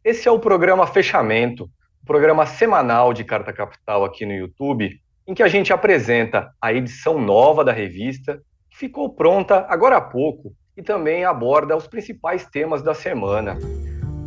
Esse é o programa Fechamento, o programa semanal de Carta Capital aqui no YouTube, em que a gente apresenta a edição nova da revista, que ficou pronta agora há pouco, e também aborda os principais temas da semana.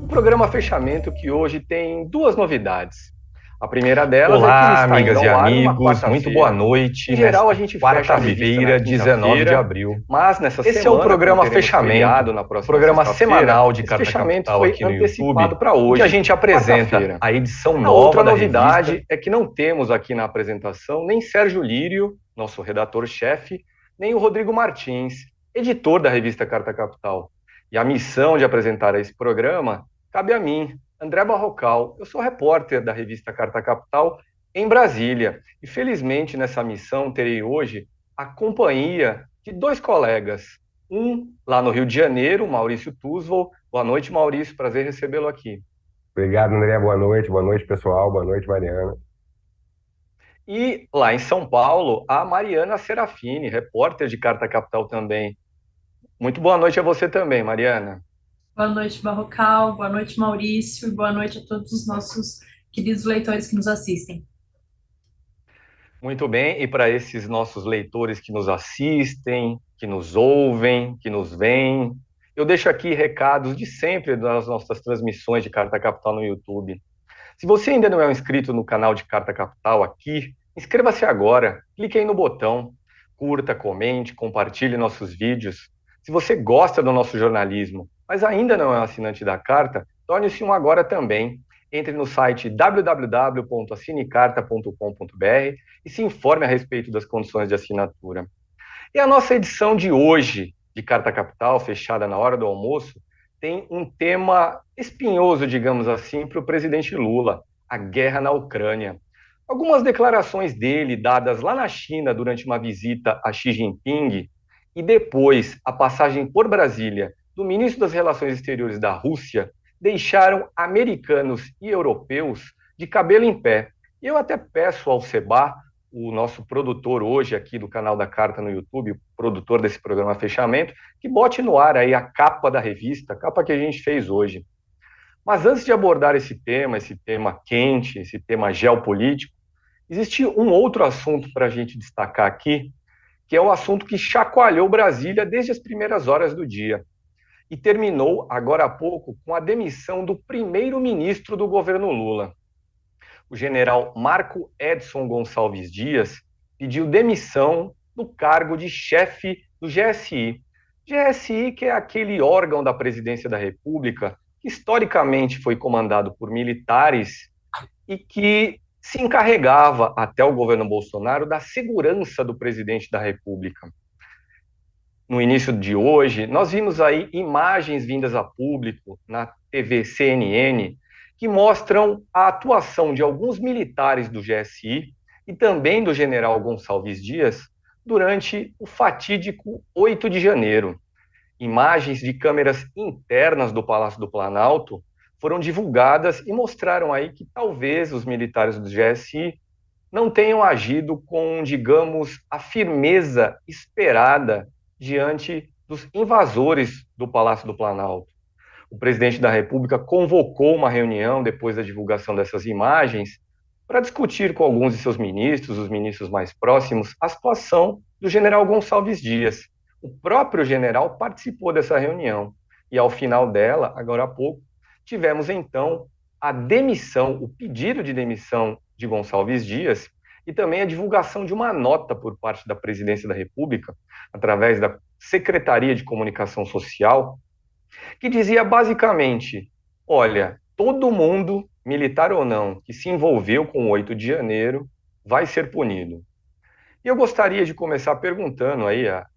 O programa Fechamento que hoje tem duas novidades. A primeira delas é que ele Olá, está indo amigas e ao ar numa amigos, muito boa quarta-feira. noite Em geral, a nesta gente fecha a revista na quarta-feira, 19 de quinta-feira, abril. mas nessa Esse é o semana, como programa teremos Fechamento, feriado na o próxima programa sexta-feira, semanal de esse Carta fechamento Capital foi aqui no YouTube, antecipado para em que a hoje, gente apresenta quarta-feira. a edição A outra nova da revista. novidade é que não temos aqui na apresentação nem Sérgio Lírio, nosso redator-chefe, nem o Rodrigo Martins, editor da revista Carta Capital. E a missão de apresentar esse programa cabe a mim, André Barrocal. Eu sou repórter da revista Carta Capital em Brasília. E felizmente nessa missão terei hoje a companhia de dois colegas. Um lá no Rio de Janeiro, Maurício Tuzvol. Boa noite, Maurício. Prazer recebê-lo aqui. Obrigado, André. Boa noite, pessoal. Boa noite, Mariana. E lá em São Paulo, a Mariana Serafini, repórter de Carta Capital também. Muito boa noite a você também, Mariana. Boa noite, Barrocal. Boa noite, Maurício. E boa noite a todos os nossos queridos leitores que nos assistem. Muito bem, e para esses nossos leitores que nos assistem, que nos ouvem, que nos veem, eu deixo aqui recados de sempre das nossas transmissões de Carta Capital no YouTube. Se você ainda não é inscrito no canal de Carta Capital aqui, inscreva-se agora, clique aí no botão, curta, comente, compartilhe nossos vídeos. Se você gosta do nosso jornalismo, mas ainda não é um assinante da Carta, torne-se um agora também. Entre no site www.assinecarta.com.br e se informe a respeito das condições de assinatura. E a nossa edição de hoje de Carta Capital, fechada na hora do almoço, tem um tema espinhoso, digamos assim, para o presidente Lula: a guerra na Ucrânia. Algumas declarações dele, dadas lá na China durante uma visita a Xi Jinping, e depois a passagem por Brasília do ministro das Relações Exteriores da Rússia, deixaram americanos e europeus de cabelo em pé. E eu até peço ao Seba, o nosso produtor hoje aqui do canal da Carta no YouTube, o produtor desse programa Fechamento, que bote no ar aí a capa da revista, a capa que a gente fez hoje. Mas antes de abordar esse tema quente, esse tema geopolítico, existe um outro assunto para a gente destacar aqui, que é um assunto que chacoalhou Brasília desde as primeiras horas do dia e terminou agora há pouco com a demissão do primeiro-ministro do governo Lula. O general Marco Edson Gonçalves Dias pediu demissão do cargo de chefe do GSI. GSI, que é aquele órgão da Presidência da República que historicamente foi comandado por militares e que se encarregava, até o governo Bolsonaro, da segurança do presidente da República. No início de hoje, nós vimos aí imagens vindas a público na TV CNN que mostram a atuação de alguns militares do GSI e também do general Gonçalves Dias durante o fatídico 8 de janeiro. Imagens de câmeras internas do Palácio do Planalto foram divulgadas e mostraram aí que talvez os militares do GSI não tenham agido com, digamos, a firmeza esperada diante dos invasores do Palácio do Planalto. O presidente da República convocou uma reunião depois da divulgação dessas imagens para discutir com alguns de seus ministros, os ministros mais próximos, a situação do general Gonçalves Dias. O próprio general participou dessa reunião e, ao final dela, agora há pouco, tivemos então a demissão, o pedido de demissão de Gonçalves Dias e também a divulgação de uma nota por parte da Presidência da República, através da Secretaria de Comunicação Social, que dizia basicamente: olha, todo mundo, militar ou não, que se envolveu com o 8 de janeiro vai ser punido. E eu gostaria de começar perguntando aí a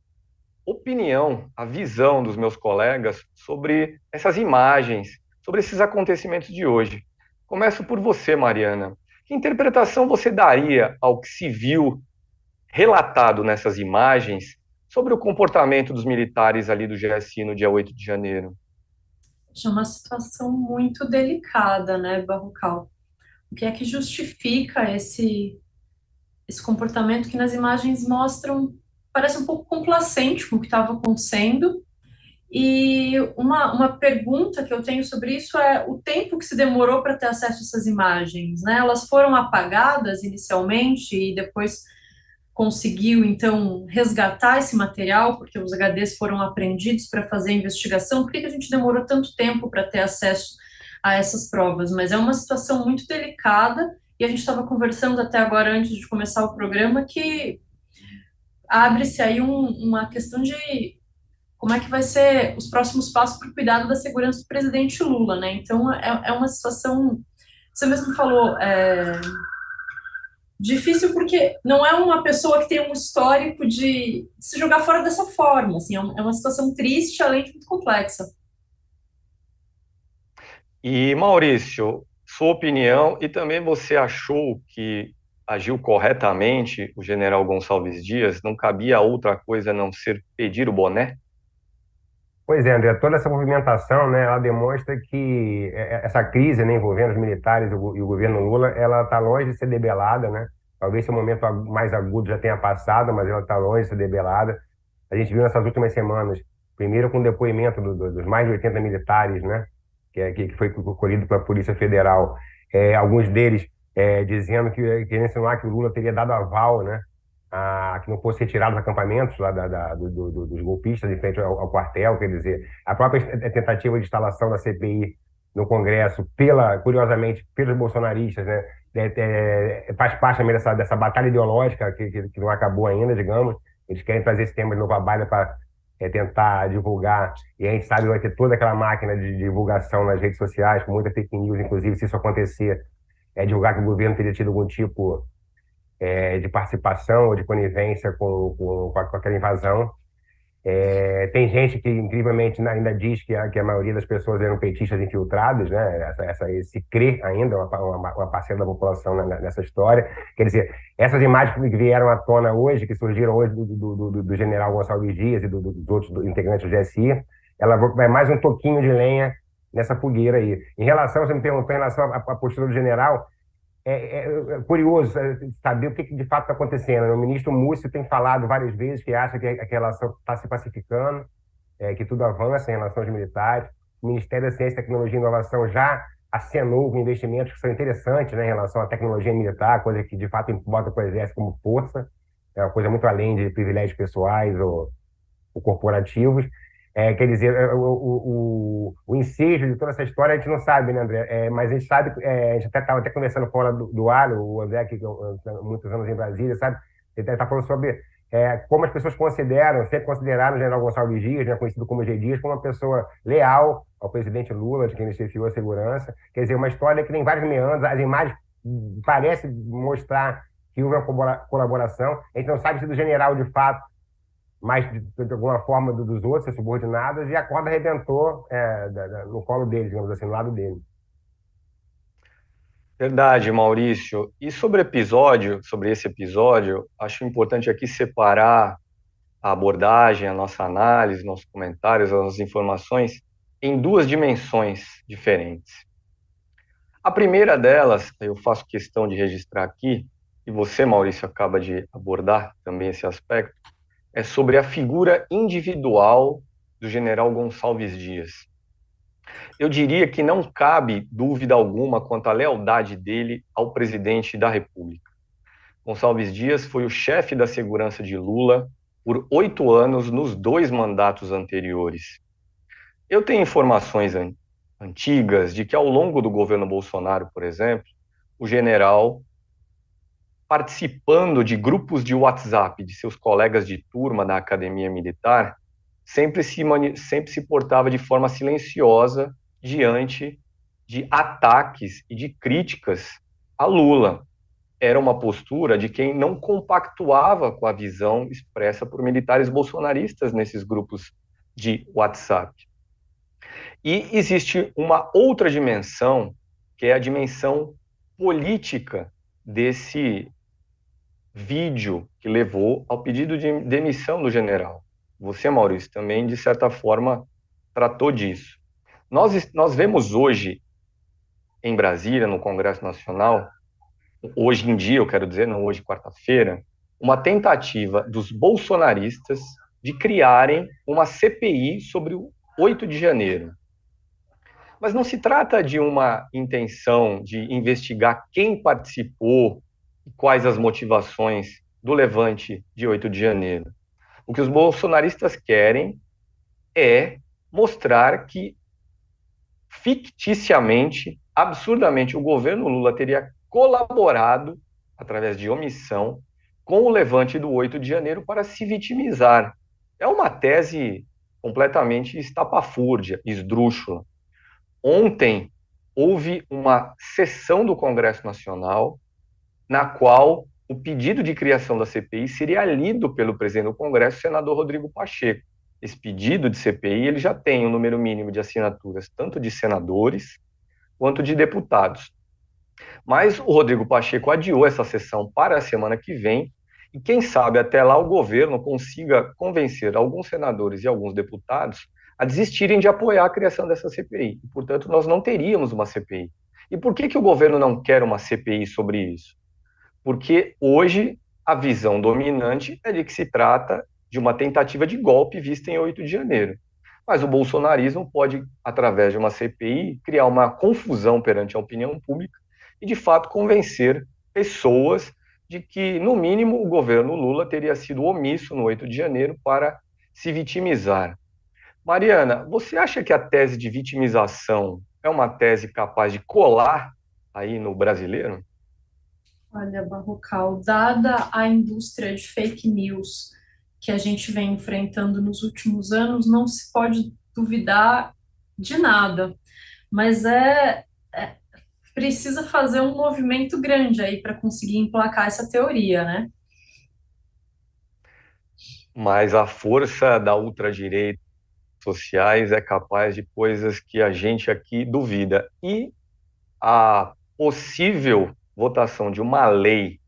opinião, a visão dos meus colegas sobre essas imagens, sobre esses acontecimentos de hoje. Começo por você, Mariana. Que interpretação você daria ao que se viu relatado nessas imagens sobre o comportamento dos militares ali do GSI no dia 8 de janeiro? É uma situação muito delicada, né, Barrocal? O que é que justifica esse comportamento que nas imagens mostram, parece um pouco complacente com o que estava acontecendo E uma pergunta que eu tenho sobre isso é o tempo que se demorou para ter acesso a essas imagens, né? Elas foram apagadas inicialmente e depois conseguiu, então, resgatar esse material, porque os HDs foram apreendidos para fazer a investigação. Por que que a gente demorou tanto tempo para ter acesso a essas provas? Mas é uma situação muito delicada e a gente estava conversando até agora, antes de começar o programa, que abre-se aí uma questão de como é que vai ser os próximos passos para o cuidado da segurança do presidente Lula, né? Então, é uma situação, você mesmo falou, difícil porque não é uma pessoa que tem um histórico de se jogar fora dessa forma, assim, é uma situação triste, além de muito complexa. E, Maurício, sua opinião, e também você achou que agiu corretamente o general Gonçalves Dias? Não cabia outra coisa a não ser pedir o boné? Pois é, André, toda essa movimentação, né, ela demonstra que essa crise, né, envolvendo os militares e o governo Lula, ela está longe de ser debelada, né? Talvez esse momento mais agudo já tenha passado, mas ela está longe de ser debelada. A gente viu nessas últimas semanas, primeiro com o depoimento dos mais de 80 militares, né, que foi colhido pela Polícia Federal, alguns deles dizendo querendo insinuar que o Lula teria dado aval, né, que não fosse retirado dos acampamentos lá dos golpistas em frente ao quartel, quer dizer, a própria tentativa de instalação da CPI no Congresso, curiosamente, pelos bolsonaristas, né, faz parte também dessa batalha ideológica que não acabou ainda, digamos. Eles querem trazer esse tema de novo à baila para tentar divulgar, e a gente sabe que vai ter toda aquela máquina de divulgação nas redes sociais, com muita fake news, inclusive, se isso acontecer, divulgar que o governo teria tido algum tipo de participação ou de conivência com aquela invasão. Tem gente que, incrivelmente, ainda diz que a maioria das pessoas eram petistas infiltrados, né? Esse crê ainda, uma parcela da população nessa história. Quer dizer, essas imagens que vieram à tona hoje, que surgiram hoje do general Gonçalves Dias e dos outros integrantes do GSI, ela vai mais um toquinho de lenha nessa fogueira aí. Em relação, você me perguntou em relação à postura do general, curioso saber o que de fato está acontecendo, né? O ministro Múcio tem falado várias vezes que acha que a relação está se pacificando, que tudo avança em relação aos militares. O Ministério da Ciência, Tecnologia e Inovação já acenou com investimentos que são interessantes, né, em relação à tecnologia militar, coisa que de fato bota para o Exército como força, é uma coisa muito além de privilégios pessoais ou corporativos. Quer dizer, o ensejo de toda essa história a gente não sabe, né, André? Mas a gente sabe, a gente até estava até conversando fora do ar, o André, que há muitos anos em Brasília, sabe? Ele está falando sobre como as pessoas consideram, sempre consideraram o general Gonçalves Dias, né, conhecido como G. Dias, como uma pessoa leal ao presidente Lula, de quem ele chefiou a segurança. Quer dizer, uma história que tem vários meandros, as imagens parecem mostrar que houve uma colaboração. A gente não sabe se do general, de fato, mais de alguma forma dos outros, ser subordinados, e a corda arrebentou no colo dele, digamos assim, no lado dele. Verdade, Maurício. E sobre esse episódio, acho importante aqui separar a abordagem, a nossa análise, nossos comentários, as nossas informações em duas dimensões diferentes. A primeira delas, eu faço questão de registrar aqui, e você, Maurício, acaba de abordar também esse aspecto, é sobre a figura individual do general Gonçalves Dias. Eu diria que não cabe dúvida alguma quanto à lealdade dele ao presidente da República. Gonçalves Dias foi o chefe da segurança de Lula por 8 anos nos 2 mandatos anteriores. Eu tenho informações antigas de que ao longo do governo Bolsonaro, por exemplo, o general, participando de grupos de WhatsApp de seus colegas de turma da Academia Militar, sempre se portava de forma silenciosa diante de ataques e de críticas a Lula. Era uma postura de quem não compactuava com a visão expressa por militares bolsonaristas nesses grupos de WhatsApp. E existe uma outra dimensão, que é a dimensão política desse vídeo que levou ao pedido de demissão do general. Você, Maurício, também, de certa forma, tratou disso. Nós vemos hoje, em Brasília, no Congresso Nacional, hoje em dia, eu quero dizer, não hoje, quarta-feira, uma tentativa dos bolsonaristas de criarem uma CPI sobre 8 de janeiro. Mas não se trata de uma intenção de investigar quem participou e quais as motivações do levante de 8 de janeiro. O que os bolsonaristas querem é mostrar que, ficticiamente, absurdamente, o governo Lula teria colaborado, através de omissão, com o levante do 8 de janeiro para se vitimizar. É uma tese completamente estapafúrdia, esdrúxula. Ontem houve uma sessão do Congresso Nacional na qual o pedido de criação da CPI seria lido pelo presidente do Congresso, o senador Rodrigo Pacheco. Esse pedido de CPI ele já tem um número mínimo de assinaturas, tanto de senadores quanto de deputados. Mas o Rodrigo Pacheco adiou essa sessão para a semana que vem, e quem sabe até lá o governo consiga convencer alguns senadores e alguns deputados a desistirem de apoiar a criação dessa CPI. Portanto, nós não teríamos uma CPI. E por que o governo não quer uma CPI sobre isso? Porque hoje a visão dominante é de que se trata de uma tentativa de golpe vista em 8 de janeiro. Mas o bolsonarismo pode, através de uma CPI, criar uma confusão perante a opinião pública e, de fato, convencer pessoas de que, no mínimo, o governo Lula teria sido omisso no 8 de janeiro para se vitimizar. Mariana, você acha que a tese de vitimização é uma tese capaz de colar aí no brasileiro? Olha, Barrocal, dada a indústria de fake news que a gente vem enfrentando nos últimos anos, não se pode duvidar de nada. Mas precisa fazer um movimento grande aí para conseguir emplacar essa teoria, né? Mas a força da ultradireita sociais é capaz de coisas que a gente aqui duvida. E a possível votação de uma lei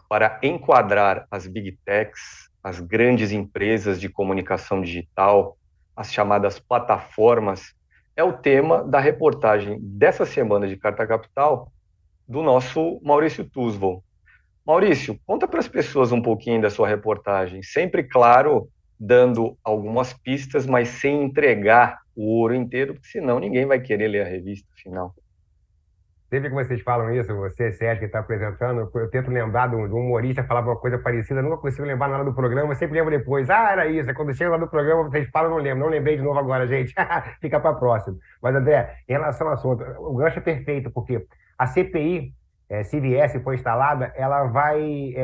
para enquadrar as big techs, as grandes empresas de comunicação digital, as chamadas plataformas, é o tema da reportagem dessa semana de Carta Capital do nosso Maurício Tuzvol. Maurício, conta para as pessoas um pouquinho da sua reportagem, sempre, claro, dando algumas pistas, mas sem entregar o ouro inteiro, porque senão ninguém vai querer ler a revista final. Sempre que vocês falam isso, você, Sérgio, que está apresentando, eu tento lembrar de um humorista que falava uma coisa parecida, nunca consigo lembrar nada do programa, eu sempre lembro depois. Ah, era isso. Quando chega lá do programa, vocês falam, não lembro. Não lembrei de novo agora, gente. Fica para a próxima. Mas, André, em relação ao assunto, o gancho é perfeito, porque a CPI, se vier, se for instalada, ela vai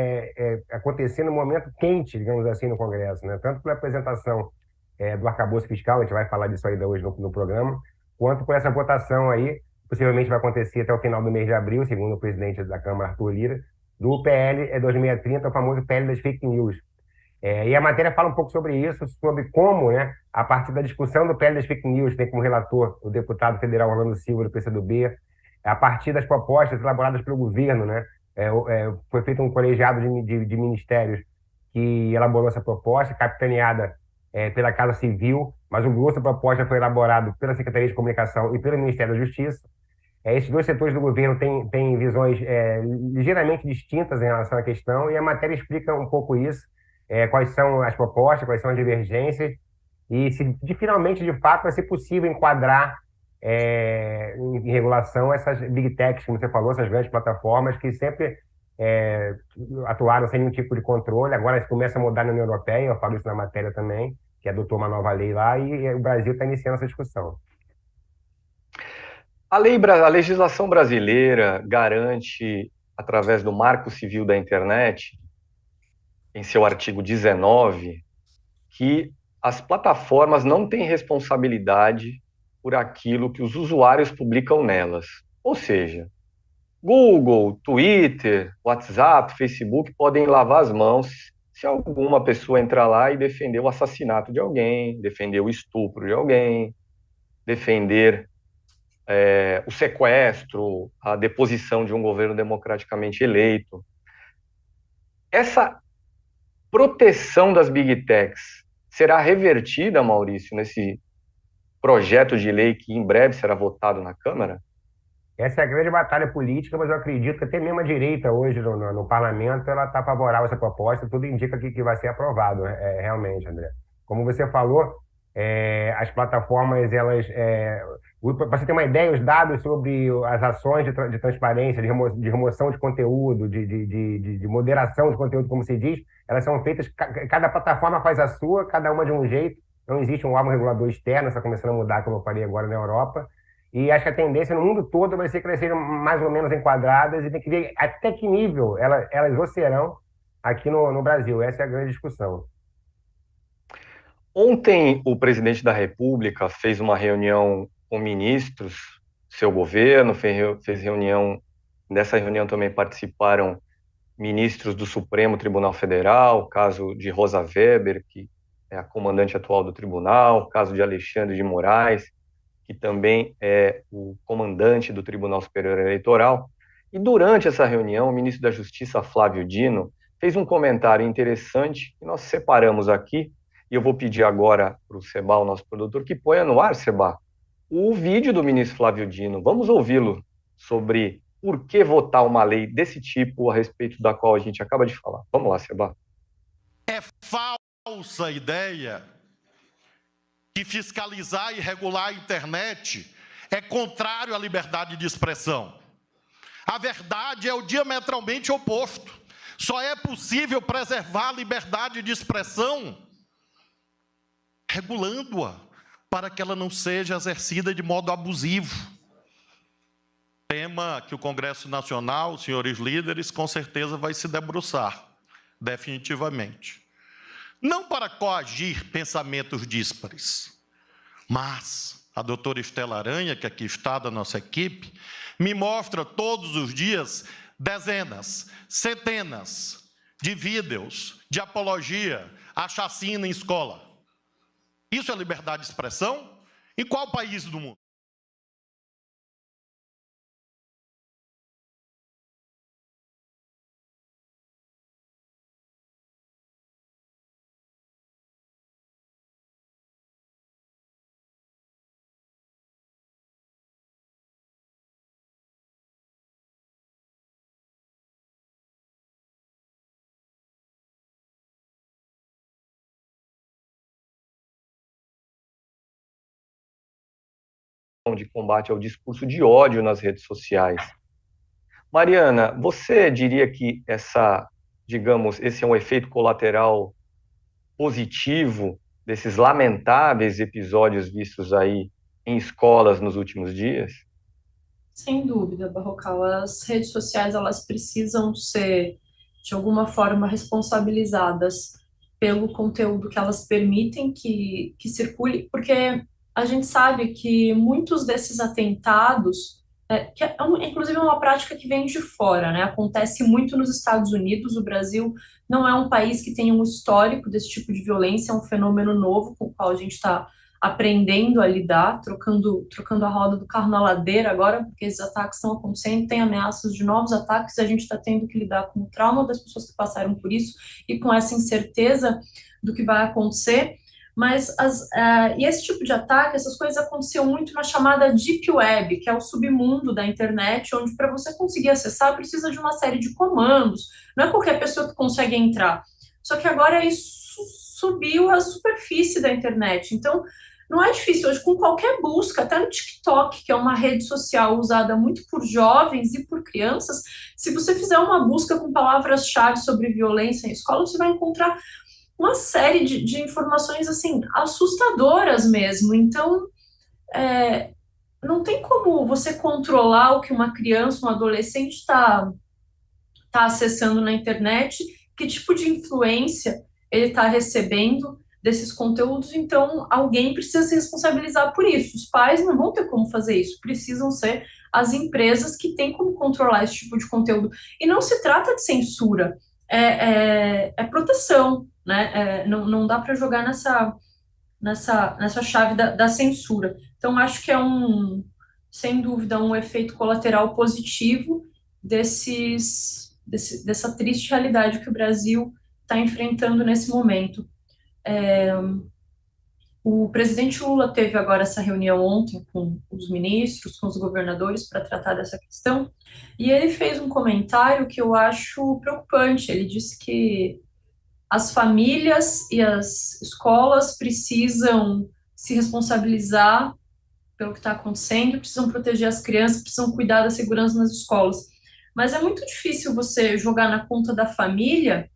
acontecer no momento quente, digamos assim, no Congresso, né? Tanto pela apresentação do arcabouço fiscal, a gente vai falar disso ainda hoje no programa, quanto por essa votação aí, possivelmente vai acontecer até o final do mês de abril, segundo o presidente da Câmara, Arthur Lira, do PL 2630, o famoso PL das fake news. E a matéria fala um pouco sobre isso, sobre como, né, a partir da discussão do PL das fake news, tem como relator o deputado federal Orlando Silva, do PCdoB, a partir das propostas elaboradas pelo governo, né, foi feito um colegiado de ministérios que elaborou essa proposta, capitaneada pela Casa Civil, mas o grosso da proposta foi elaborado pela Secretaria de Comunicação e pelo Ministério da Justiça. Esses dois setores do governo têm visões ligeiramente distintas em relação à questão, e a matéria explica um pouco isso, quais são as propostas, quais são as divergências, e se finalmente, de fato, vai ser possível enquadrar em regulação essas big techs, como você falou, essas grandes plataformas que sempre atuaram sem nenhum tipo de controle. Agora isso começa a mudar na União Europeia, eu falo isso na matéria também, que adotou uma nova lei lá, e o Brasil está iniciando essa discussão. A legislação brasileira garante, através do Marco Civil da Internet, em seu artigo 19, que as plataformas não têm responsabilidade por aquilo que os usuários publicam nelas. Ou seja, Google, Twitter, WhatsApp, Facebook podem lavar as mãos se alguma pessoa entrar lá e defender o assassinato de alguém, defender o estupro de alguém, defender o sequestro, a deposição de um governo democraticamente eleito. Essa proteção das big techs será revertida, Maurício, nesse projeto de lei que em breve será votado na Câmara? Essa é a grande batalha política, mas eu acredito que até mesmo a direita hoje no parlamento ela está favorável a essa proposta, tudo indica que vai ser aprovado, realmente, André. Como você falou, As plataformas, para você ter uma ideia, os dados sobre as ações de transparência, de remoção de conteúdo, de moderação de conteúdo, como se diz, elas são feitas, cada plataforma faz a sua, cada uma de um jeito, não existe um órgão regulador externo, está começando a mudar, como eu falei agora na Europa, e acho que a tendência no mundo todo vai ser que elas sejam mais ou menos enquadradas e tem que ver até que nível elas oscilarão aqui no Brasil. Essa é a grande discussão. Ontem, o presidente da República fez uma reunião com ministros do seu governo, fez reunião, dessa reunião também participaram ministros do Supremo Tribunal Federal, caso de Rosa Weber, que é a comandante atual do tribunal, caso de Alexandre de Moraes, que também é o comandante do Tribunal Superior Eleitoral. E durante essa reunião, o ministro da Justiça, Flávio Dino, fez um comentário interessante que nós separamos aqui, e eu vou pedir agora para o Seba, o nosso produtor, que ponha no ar, Seba, o vídeo do ministro Flávio Dino. Vamos ouvi-lo sobre por que votar uma lei desse tipo a respeito da qual a gente acaba de falar. Vamos lá, Seba. É falsa a ideia que fiscalizar e regular a internet é contrário à liberdade de expressão. A verdade é o diametralmente oposto. Só é possível preservar a liberdade de expressão regulando-a para que ela não seja exercida de modo abusivo. Tema que o Congresso Nacional, os senhores líderes, com certeza vai se debruçar, definitivamente. Não para coagir pensamentos díspares, mas a doutora Estela Aranha, que aqui está da nossa equipe, me mostra todos os dias dezenas, centenas de vídeos de apologia à chacina em escola. Isso é liberdade de expressão? Em qual país do mundo? De combate ao discurso de ódio nas redes sociais. Mariana, você diria que esse é um efeito colateral positivo desses lamentáveis episódios vistos aí em escolas nos últimos dias? Sem dúvida, Barrocal. As redes sociais, elas precisam ser, de alguma forma, responsabilizadas pelo conteúdo que elas permitem que circule, porque a gente sabe que muitos desses atentados, inclusive é uma prática que vem de fora, né? Acontece muito nos Estados Unidos. O Brasil não é um país que tem um histórico desse tipo de violência, é um fenômeno novo com o qual a gente está aprendendo a lidar, trocando a roda do carro na ladeira agora, porque esses ataques estão acontecendo, tem ameaças de novos ataques, e a gente está tendo que lidar com o trauma das pessoas que passaram por isso e com essa incerteza do que vai acontecer. Mas e esse tipo de ataque, essas coisas aconteciam muito na chamada Deep Web, que é o submundo da internet, onde para você conseguir acessar precisa de uma série de comandos, não é qualquer pessoa que consegue entrar. Só que agora isso subiu à superfície da internet, então não é difícil hoje, com qualquer busca, até no TikTok, que é uma rede social usada muito por jovens e por crianças, se você fizer uma busca com palavras-chave sobre violência em escola, você vai encontrar uma série de informações, assim, assustadoras mesmo. Então, não tem como você controlar o que uma criança, um adolescente está acessando na internet, que tipo de influência ele está recebendo desses conteúdos. Então, alguém precisa se responsabilizar por isso. Os pais não vão ter como fazer isso, precisam ser as empresas que têm como controlar esse tipo de conteúdo. E não se trata de censura, é proteção, né? Não dá para jogar nessa chave da censura. Então, acho que sem dúvida, um efeito colateral positivo dessa triste realidade que o Brasil está enfrentando nesse momento. O presidente Lula teve agora essa reunião ontem com os ministros, com os governadores, para tratar dessa questão, e ele fez um comentário que eu acho preocupante. Ele disse que as famílias e as escolas precisam se responsabilizar pelo que está acontecendo, precisam proteger as crianças, precisam cuidar da segurança nas escolas. Mas é muito difícil você jogar na conta da família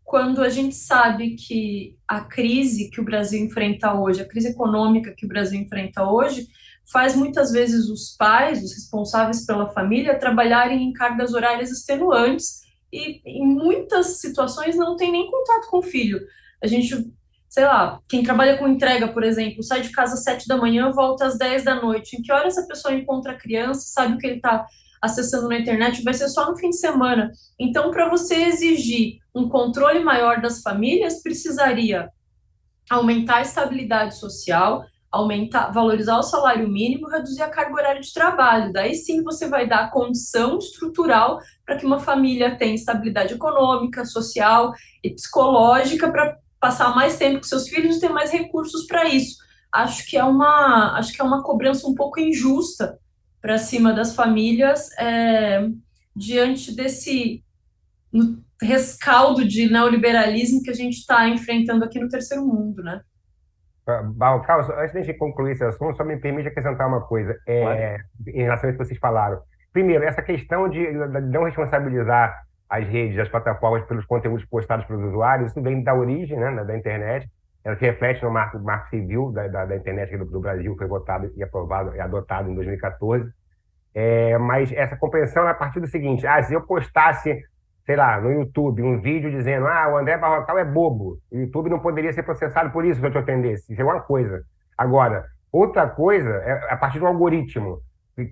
quando a gente sabe que a crise que o Brasil enfrenta hoje, a crise econômica que o Brasil enfrenta hoje, faz muitas vezes os pais, os responsáveis pela família, trabalharem em cargas horárias extenuantes e, em muitas situações, não tem nem contato com o filho. A gente, sei lá, quem trabalha com entrega, por exemplo, sai de casa às 7 da manhã, volta às 10 da noite. Em que hora essa pessoa encontra a criança, sabe o que ele está acessando na internet, vai ser só no fim de semana. Então, para você exigir um controle maior das famílias, precisaria aumentar a estabilidade social, aumentar, valorizar o salário mínimo, reduzir a carga horária de trabalho. Daí sim você vai dar condição estrutural para que uma família tenha estabilidade econômica, social e psicológica para passar mais tempo com seus filhos e ter mais recursos para isso. Acho que é uma cobrança um pouco injusta para cima das famílias, diante desse rescaldo de neoliberalismo que a gente está enfrentando aqui no terceiro mundo, né? Carlos, antes de a gente concluir esse assunto, só me permite acrescentar uma coisa em relação a isso que vocês falaram. Primeiro, essa questão de não responsabilizar as redes, as plataformas pelos conteúdos postados pelos usuários, isso vem da origem, né, da internet. Ela se reflete no marco civil da internet do Brasil, que foi votado e aprovado e adotado em 2014. Mas essa compreensão é a partir do seguinte: se eu postasse, sei lá, no YouTube, um vídeo dizendo o André Barrocal é bobo, o YouTube não poderia ser processado por isso se eu te ofendesse. Isso é uma coisa. Agora, outra coisa é a partir do algoritmo,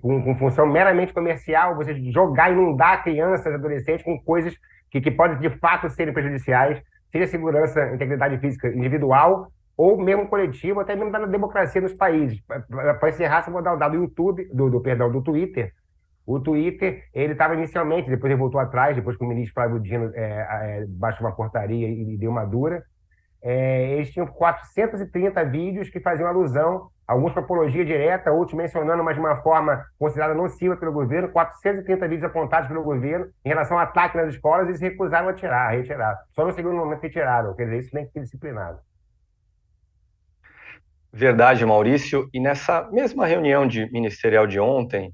com função meramente comercial, você jogar, inundar crianças, adolescentes com coisas que podem de fato serem prejudiciais, seja segurança, integridade física individual ou mesmo coletivo, até mesmo da democracia nos países. Para encerrar, se eu vou dar o dado do YouTube, do Twitter. O Twitter, ele estava inicialmente, depois ele voltou atrás, depois que o ministro Flávio Dino baixou uma portaria e deu uma dura. Eles tinham 430 vídeos que faziam alusão, alguns com apologia direta, outros mencionando, mas de uma forma considerada nociva pelo governo, 430 vídeos apontados pelo governo em relação ao ataque nas escolas, e eles se recusaram a retirar. Só no segundo momento retiraram, quer dizer, isso tem que ser disciplinado. Verdade, Maurício. E nessa mesma reunião ministerial de ontem,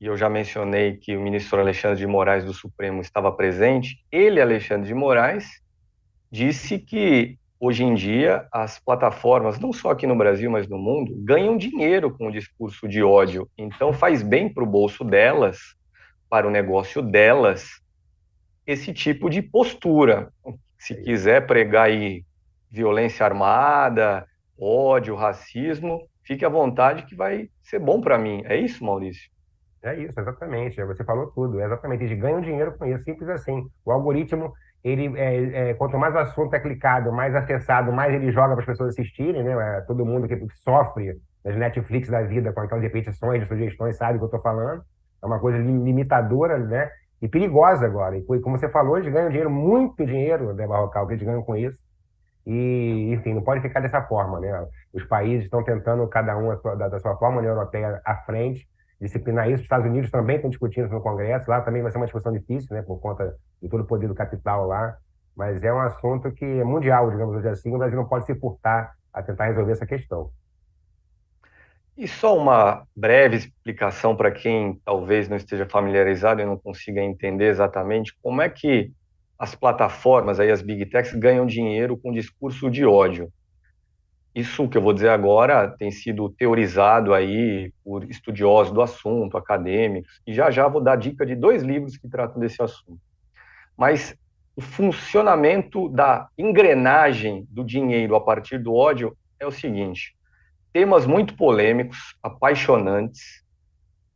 e eu já mencionei que o ministro Alexandre de Moraes do Supremo estava presente, ele, Alexandre de Moraes, disse que hoje em dia as plataformas, não só aqui no Brasil, mas no mundo, ganham dinheiro com o discurso de ódio. Então faz bem para o bolso delas, para o negócio delas, esse tipo de postura. Se quiser pregar aí violência armada, ódio, racismo, fique à vontade que vai ser bom para mim. É isso, Maurício? É isso, exatamente. Você falou tudo. Exatamente. Eles ganham dinheiro com isso, simples assim. O algoritmo, ele, quanto mais o assunto é clicado, mais acessado, mais ele joga para as pessoas assistirem, né? Todo mundo que sofre nas Netflix da vida com aquelas repetições de sugestões sabe o que eu estou falando. É uma coisa limitadora, né? E perigosa agora. E como você falou, eles ganham dinheiro, muito dinheiro, né, Barrocal, que eles ganham com isso. E, enfim, não pode ficar dessa forma, né? Os países estão tentando, cada um da sua forma, a União Europeia à frente, disciplinar isso. Os Estados Unidos também estão discutindo isso no Congresso. Lá também vai ser uma discussão difícil, né, por conta de todo o poder do capital lá. Mas é um assunto que é mundial, digamos assim. O Brasil não pode se furtar a tentar resolver essa questão. E só uma breve explicação para quem talvez não esteja familiarizado e não consiga entender exatamente como é que as plataformas, aí, as Big Techs, ganham dinheiro com discurso de ódio. Isso que eu vou dizer agora tem sido teorizado aí por estudiosos do assunto, acadêmicos, e já vou dar dica de 2 livros que tratam desse assunto. Mas o funcionamento da engrenagem do dinheiro a partir do ódio é o seguinte: temas muito polêmicos, apaixonantes,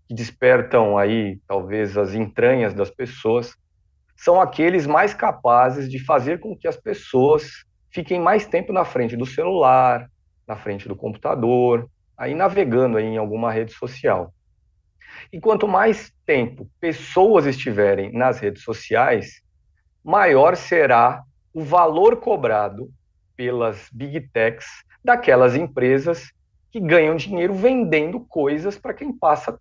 que despertam aí talvez as entranhas das pessoas, são aqueles mais capazes de fazer com que as pessoas fiquem mais tempo na frente do celular, na frente do computador, aí navegando aí em alguma rede social. E quanto mais tempo pessoas estiverem nas redes sociais, maior será o valor cobrado pelas Big Techs daquelas empresas que ganham dinheiro vendendo coisas para quem passa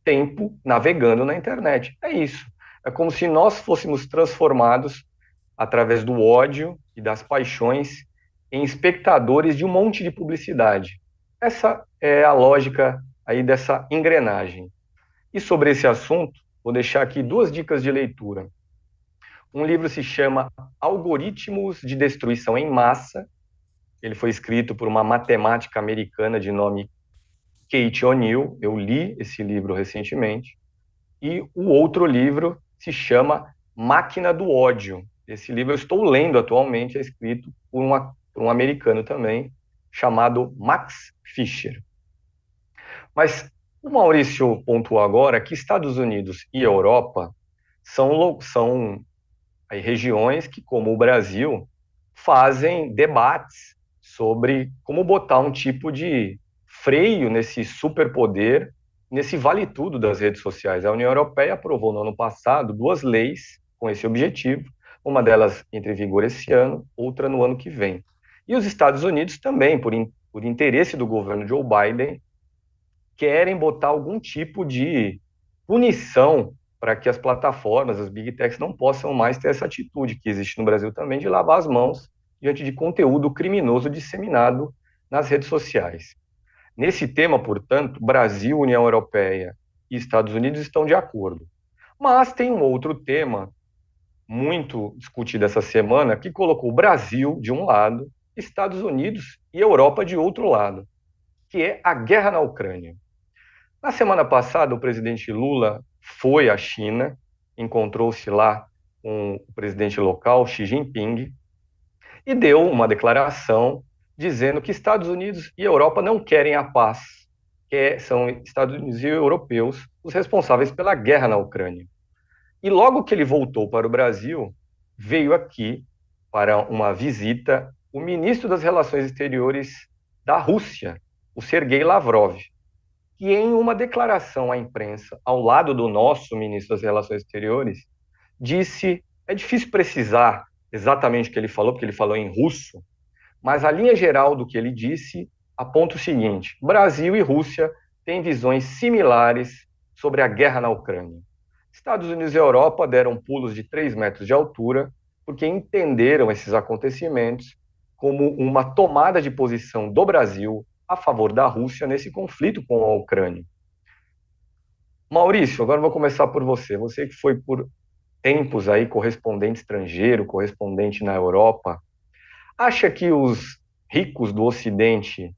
tempo navegando na internet. É isso. É como se nós fôssemos transformados, através do ódio e das paixões, em espectadores de um monte de publicidade. essa é a lógica aí dessa engrenagem. E sobre esse assunto, vou deixar aqui 2 dicas de leitura. Um livro se chama Algoritmos de Destruição em Massa. Ele foi escrito por uma matemática americana de nome Kate O'Neill. Eu li esse livro recentemente. E o outro livro se chama Máquina do Ódio. Esse livro eu estou lendo atualmente, é escrito por um americano também, chamado Max Fischer. Mas o Maurício pontuou agora que Estados Unidos e Europa são aí, regiões que, como o Brasil, fazem debates sobre como botar um tipo de freio nesse superpoder, nesse vale-tudo das redes sociais. A União Europeia aprovou no ano passado 2 leis com esse objetivo, uma delas entra em vigor esse ano, outra no ano que vem. E os Estados Unidos também, por interesse do governo Joe Biden, querem botar algum tipo de punição para que as plataformas, as big techs, não possam mais ter essa atitude que existe no Brasil também de lavar as mãos diante de conteúdo criminoso disseminado nas redes sociais. Nesse tema, portanto, Brasil, União Europeia e Estados Unidos estão de acordo. Mas tem um outro tema muito discutido essa semana que colocou o Brasil de um lado, Estados Unidos e Europa de outro lado, que é a guerra na Ucrânia. Na semana passada, o presidente Lula foi à China, encontrou-se lá com o presidente local, Xi Jinping, e deu uma declaração dizendo que Estados Unidos e Europa não querem a paz, que são Estados Unidos e europeus os responsáveis pela guerra na Ucrânia. E logo que ele voltou para o Brasil, veio aqui para uma visita o ministro das Relações Exteriores da Rússia, o Sergei Lavrov, que em uma declaração à imprensa, ao lado do nosso ministro das Relações Exteriores, disse, é difícil precisar exatamente o que ele falou, porque ele falou em russo, mas a linha geral do que ele disse aponta o seguinte: Brasil e Rússia têm visões similares sobre a guerra na Ucrânia. Estados Unidos e Europa deram pulos de 3 metros de altura porque entenderam esses acontecimentos como uma tomada de posição do Brasil a favor da Rússia nesse conflito com a Ucrânia. Maurício, agora vou começar por você. Você que foi por tempos aí correspondente estrangeiro, correspondente na Europa, acha que os ricos do Ocidente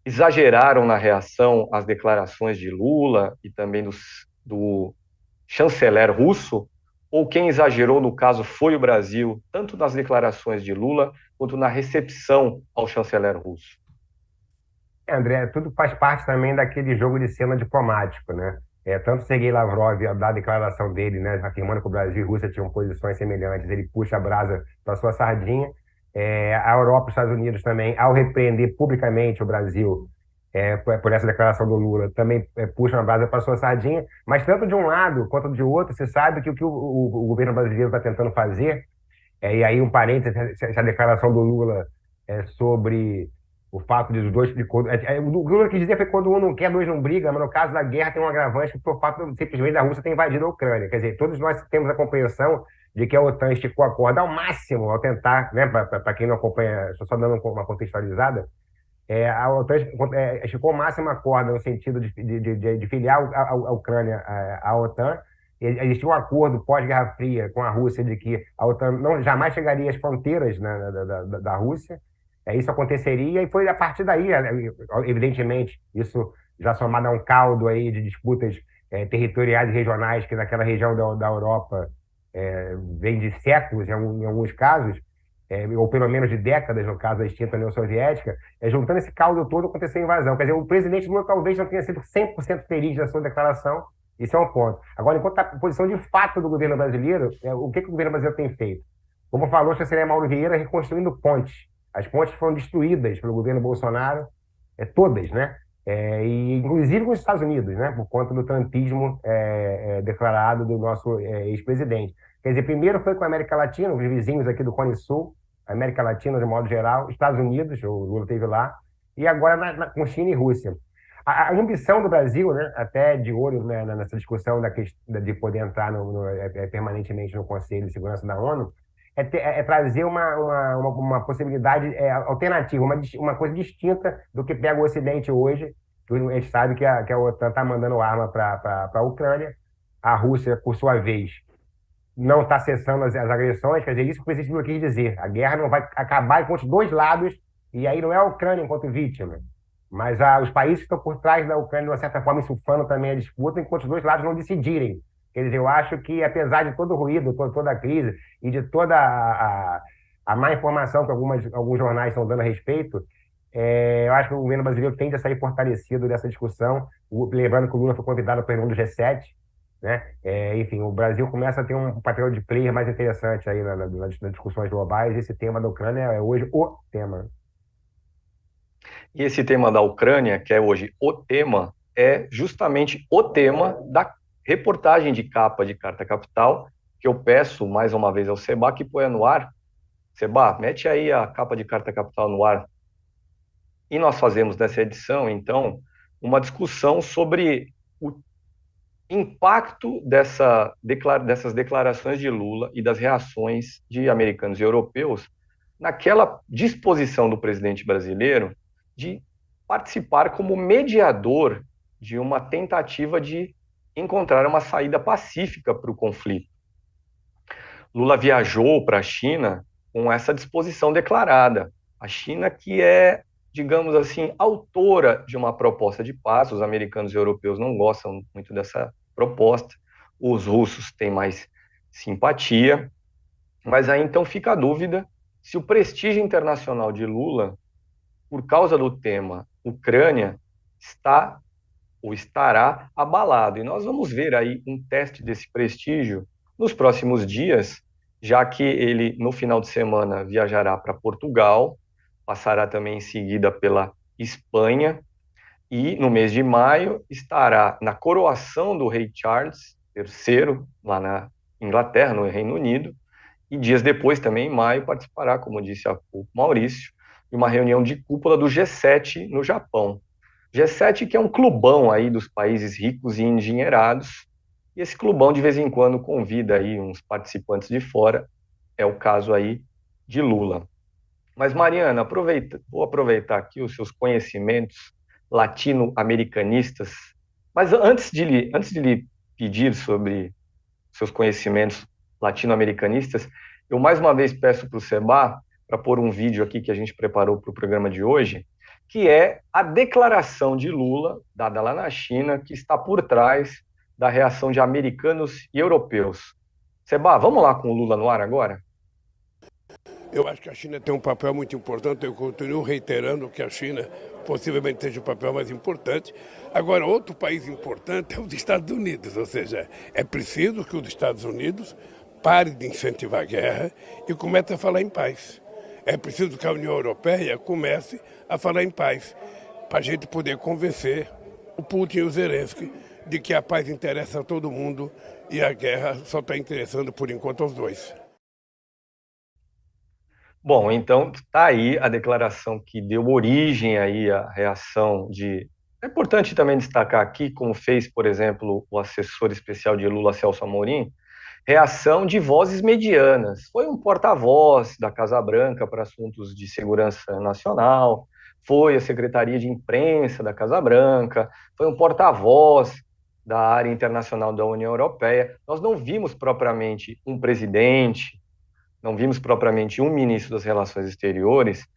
exageraram na reação às declarações de Lula e também do chanceler russo? Ou quem exagerou no caso foi o Brasil, tanto nas declarações de Lula quanto na recepção ao chanceler russo? André, tudo faz parte também daquele jogo de cena diplomático, né? Tanto Sergei Lavrov, da declaração dele, né, afirmando que o Brasil e a Rússia tinham posições semelhantes, ele puxa a brasa para sua sardinha. A Europa e os Estados Unidos também, ao repreender publicamente o Brasil por essa declaração do Lula, também puxam a brasa para sua sardinha. Mas tanto de um lado quanto de outro, você sabe que o que o governo brasileiro está tentando fazer, e aí um parênteses, essa declaração do Lula sobre o fato de os dois... O Lula quis dizer que quando um não quer, dois não brigam, mas no caso da guerra tem um agravante por fato simplesmente da Rússia ter invadido a Ucrânia. Quer dizer, todos nós temos a compreensão de que a OTAN esticou a corda ao máximo ao tentar, né, para quem não acompanha, só dando uma contextualizada, a OTAN esticou ao máximo a corda no sentido de filiar a Ucrânia à OTAN. Existia um acordo pós-Guerra Fria com a Rússia de que a OTAN jamais chegaria às fronteiras, né, da Rússia. Isso aconteceria, e foi a partir daí, evidentemente, isso já somado a um caldo aí de disputas territoriais e regionais que naquela região da Europa vem de séculos, em alguns casos, ou pelo menos de décadas, no caso da extinta União Soviética, juntando esse caldo todo, aconteceu a invasão. Quer dizer, o presidente Lula talvez não tenha sido 100% feliz da sua declaração, isso é um ponto. Agora, enquanto a posição de fato do governo brasileiro, o que o governo brasileiro tem feito? Como falou o chanceler Mauro Vieira, reconstruindo pontes. As pontes foram destruídas pelo governo Bolsonaro, todas, né? E inclusive com os Estados Unidos, né? Por conta do trumpismo declarado do nosso ex-presidente. Quer dizer, primeiro foi com a América Latina, os vizinhos aqui do Cone Sul, América Latina de modo geral, Estados Unidos, o Lula esteve lá, e agora com China e Rússia. A ambição do Brasil, né, até de olho, né, nessa discussão de poder entrar permanentemente no Conselho de Segurança da ONU, é trazer uma possibilidade alternativa, uma coisa distinta do que pega o Ocidente hoje. Que a gente sabe que a OTAN está mandando arma para a Ucrânia. A Rússia, por sua vez, não está cessando as agressões. Quer dizer, isso que o presidente Lula quis dizer. A guerra não vai acabar enquanto os dois lados, e aí não é a Ucrânia enquanto vítima, mas os países que estão por trás da Ucrânia, de uma certa forma, insuflando também a disputa, enquanto os dois lados não decidirem. Quer dizer, eu acho que, apesar de todo o ruído, toda a crise e de toda a má informação que alguns jornais estão dando a respeito, eu acho que o governo brasileiro tende a sair fortalecido dessa discussão. Lembrando que o Lula foi convidado para o do G7, né? Enfim, o Brasil começa a ter um papel de player mais interessante aí nas discussões globais. Esse tema da Ucrânia é hoje o tema. E esse tema da Ucrânia, que é hoje o tema, é justamente o tema da reportagem de capa de Carta Capital, que eu peço mais uma vez ao Seba que ponha no ar. Seba, mete aí a capa de Carta Capital no ar. E nós fazemos nessa edição, então, uma discussão sobre o impacto dessas declarações de Lula e das reações de americanos e europeus naquela disposição do presidente brasileiro de participar como mediador de uma tentativa de encontrar uma saída pacífica para o conflito. Lula viajou para a China com essa disposição declarada. A China que é, digamos assim, autora de uma proposta de paz. Os americanos e europeus não gostam muito dessa proposta. Os russos têm mais simpatia. Mas aí então fica a dúvida se o prestígio internacional de Lula, por causa do tema Ucrânia, está ou estará abalado. E nós vamos ver aí um teste desse prestígio nos próximos dias, já que ele, no final de semana, viajará para Portugal, passará também em seguida pela Espanha, e no mês de maio estará na coroação do rei Charles III, lá na Inglaterra, no Reino Unido, e dias depois, também em maio, participará, como disse há pouco Maurício, de uma reunião de cúpula do G7 no Japão. G7 que é um clubão aí dos países ricos e endinheirados, e esse clubão de vez em quando convida aí uns participantes de fora, é o caso aí de Lula. Mas Mariana, vou aproveitar aqui os seus conhecimentos latino-americanistas, mas antes de lhe pedir sobre seus conhecimentos latino-americanistas, eu mais uma vez peço para o Seba para pôr um vídeo aqui que a gente preparou para o programa de hoje, que é a declaração de Lula, dada lá na China, que está por trás da reação de americanos e europeus. Seba, vamos lá com o Lula no ar agora? Eu acho que a China tem um papel muito importante, eu continuo reiterando que a China possivelmente seja o papel mais importante. Agora, outro país importante é os Estados Unidos, ou seja, é preciso que os Estados Unidos pare de incentivar a guerra e comece a falar em paz. É preciso que a União Europeia comece a falar em paz, para a gente poder convencer o Putin e o Zelensky de que a paz interessa a todo mundo e a guerra só está interessando, por enquanto, aos dois. Bom, então está aí a declaração que deu origem aí à reação de... É importante também destacar aqui, como fez, por exemplo, o assessor especial de Lula, Celso Amorim, reação de vozes medianas. Foi um porta-voz da Casa Branca para assuntos de segurança nacional, foi a Secretaria de Imprensa da Casa Branca, foi um porta-voz da área internacional da União Europeia. Nós não vimos propriamente um presidente, não vimos propriamente um ministro das Relações Exteriores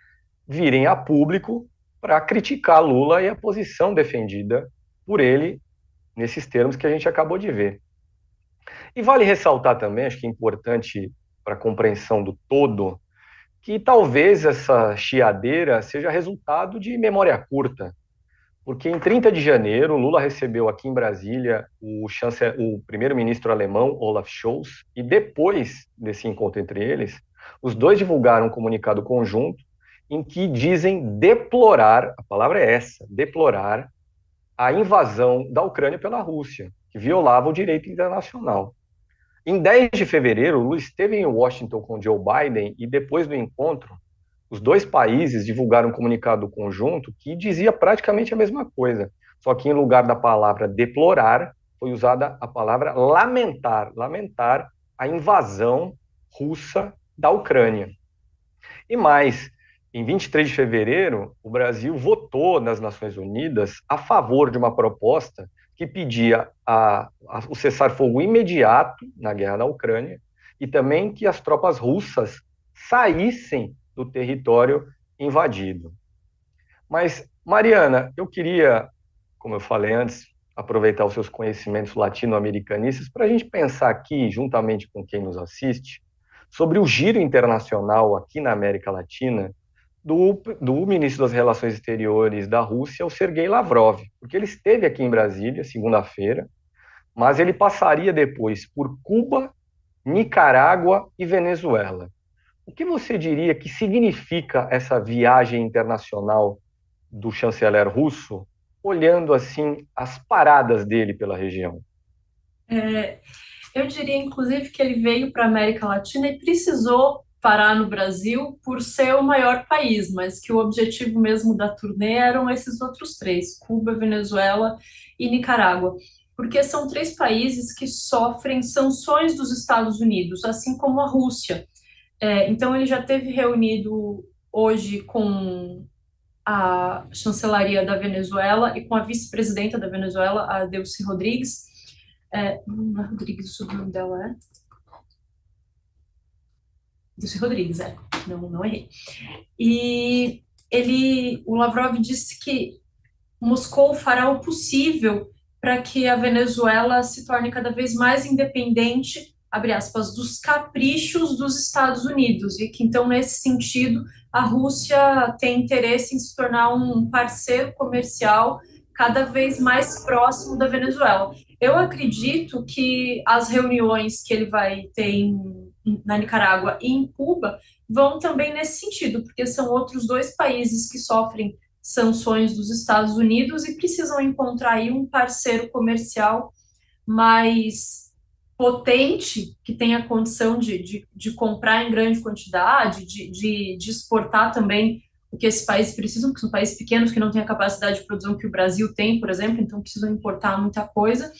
virem a público para criticar Lula e a posição defendida por ele nesses termos que a gente acabou de ver. E vale ressaltar também, acho que é importante para a compreensão do todo, que talvez essa chiadeira seja resultado de memória curta, porque em 30 de janeiro, Lula recebeu aqui em Brasília o primeiro-ministro alemão, Olaf Scholz, e depois desse encontro entre eles, os dois divulgaram um comunicado conjunto em que dizem deplorar, a palavra é essa, deplorar a invasão da Ucrânia pela Rússia, que violava o direito internacional. Em 10 de fevereiro, Lula esteve em Washington com Joe Biden e depois do encontro, os dois países divulgaram um comunicado conjunto que dizia praticamente a mesma coisa, só que em lugar da palavra deplorar, foi usada a palavra lamentar a invasão russa da Ucrânia. E mais, em 23 de fevereiro, o Brasil votou nas Nações Unidas a favor de uma proposta que pedia o cessar-fogo imediato na guerra da Ucrânia e também que as tropas russas saíssem do território invadido. Mas, Mariana, eu queria, como eu falei antes, aproveitar os seus conhecimentos latino-americanistas para a gente pensar aqui, juntamente com quem nos assiste, sobre o giro internacional aqui na América Latina do ministro das Relações Exteriores da Rússia, o Sergei Lavrov, porque ele esteve aqui em Brasília, segunda-feira, mas ele passaria depois por Cuba, Nicarágua e Venezuela. O que você diria que significa essa viagem internacional do chanceler russo, olhando assim as paradas dele pela região? Eu diria, inclusive, que ele veio para a América Latina e precisou parar no Brasil por ser o maior país, mas que o objetivo mesmo da turnê eram esses outros três: Cuba, Venezuela e Nicarágua, porque são três países que sofrem sanções dos Estados Unidos, assim como a Rússia. Então, ele já teve reunido hoje com a chancelaria da Venezuela e com a vice-presidenta da Venezuela, a Delcy Rodrigues. Não é Rodrigues, o sobrenome dela é? Delcy Rodrigues, não errei. E o Lavrov disse que Moscou fará o possível para que a Venezuela se torne cada vez mais independente, abre aspas, dos caprichos dos Estados Unidos, e que então, nesse sentido, a Rússia tem interesse em se tornar um parceiro comercial cada vez mais próximo da Venezuela. Eu acredito que as reuniões que ele vai ter na Nicarágua e em Cuba vão também nesse sentido, porque são outros dois países que sofrem sanções dos Estados Unidos e precisam encontrar aí um parceiro comercial mais potente, que tenha condição de comprar em grande quantidade, de exportar também o que esses países precisam, porque são países pequenos que não têm a capacidade de produção que o Brasil tem, por exemplo, então precisam importar muita coisa,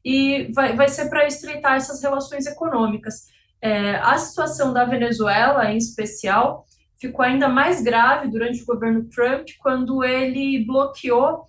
e vai ser para estreitar essas relações econômicas. A situação da Venezuela, em especial, ficou ainda mais grave durante o governo Trump, quando ele bloqueou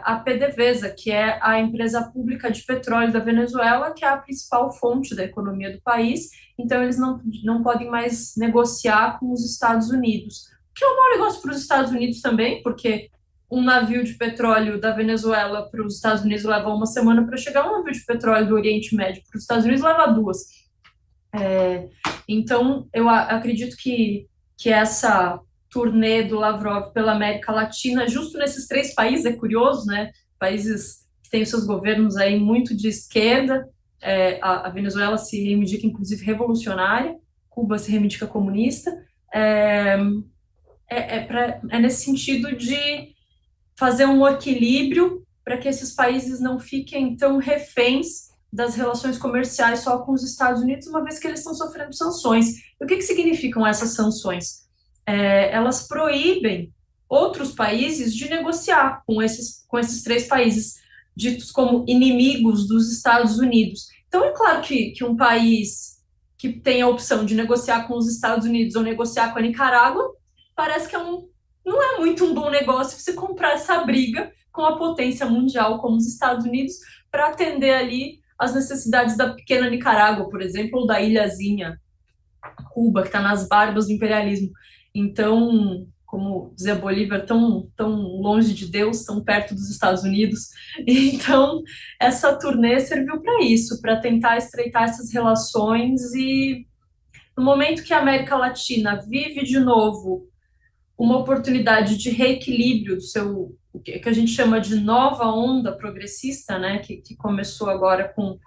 a PDVSA, que é a empresa pública de petróleo da Venezuela, que é a principal fonte da economia do país. Então, eles não podem mais negociar com os Estados Unidos, o que é um mau negócio para os Estados Unidos também, porque um navio de petróleo da Venezuela para os Estados Unidos leva uma semana para chegar, um navio de petróleo do Oriente Médio para os Estados Unidos leva 2. Então, eu acredito que essa turnê do Lavrov pela América Latina, justo nesses 3 países, é curioso, né? Países que têm os seus governos aí muito de esquerda. A Venezuela se reivindica, inclusive, revolucionária, Cuba se reivindica comunista. É nesse sentido de fazer um equilíbrio para que esses países não fiquem tão reféns das relações comerciais só com os Estados Unidos, uma vez que eles estão sofrendo sanções. E o que significam essas sanções? Elas proíbem outros países de negociar com esses 3 países ditos como inimigos dos Estados Unidos. Então, é claro que um país que tem a opção de negociar com os Estados Unidos ou negociar com a Nicarágua, parece que não é muito um bom negócio você comprar essa briga com a potência mundial como os Estados Unidos para atender ali as necessidades da pequena Nicarágua, por exemplo, ou da ilhazinha Cuba, que está nas barbas do imperialismo. Então, como dizia Bolívar, tão longe de Deus, tão perto dos Estados Unidos. Então, essa turnê serviu para isso, para tentar estreitar essas relações, e no momento que a América Latina vive de novo uma oportunidade de reequilíbrio o que a gente chama de nova onda progressista, né, que começou agora com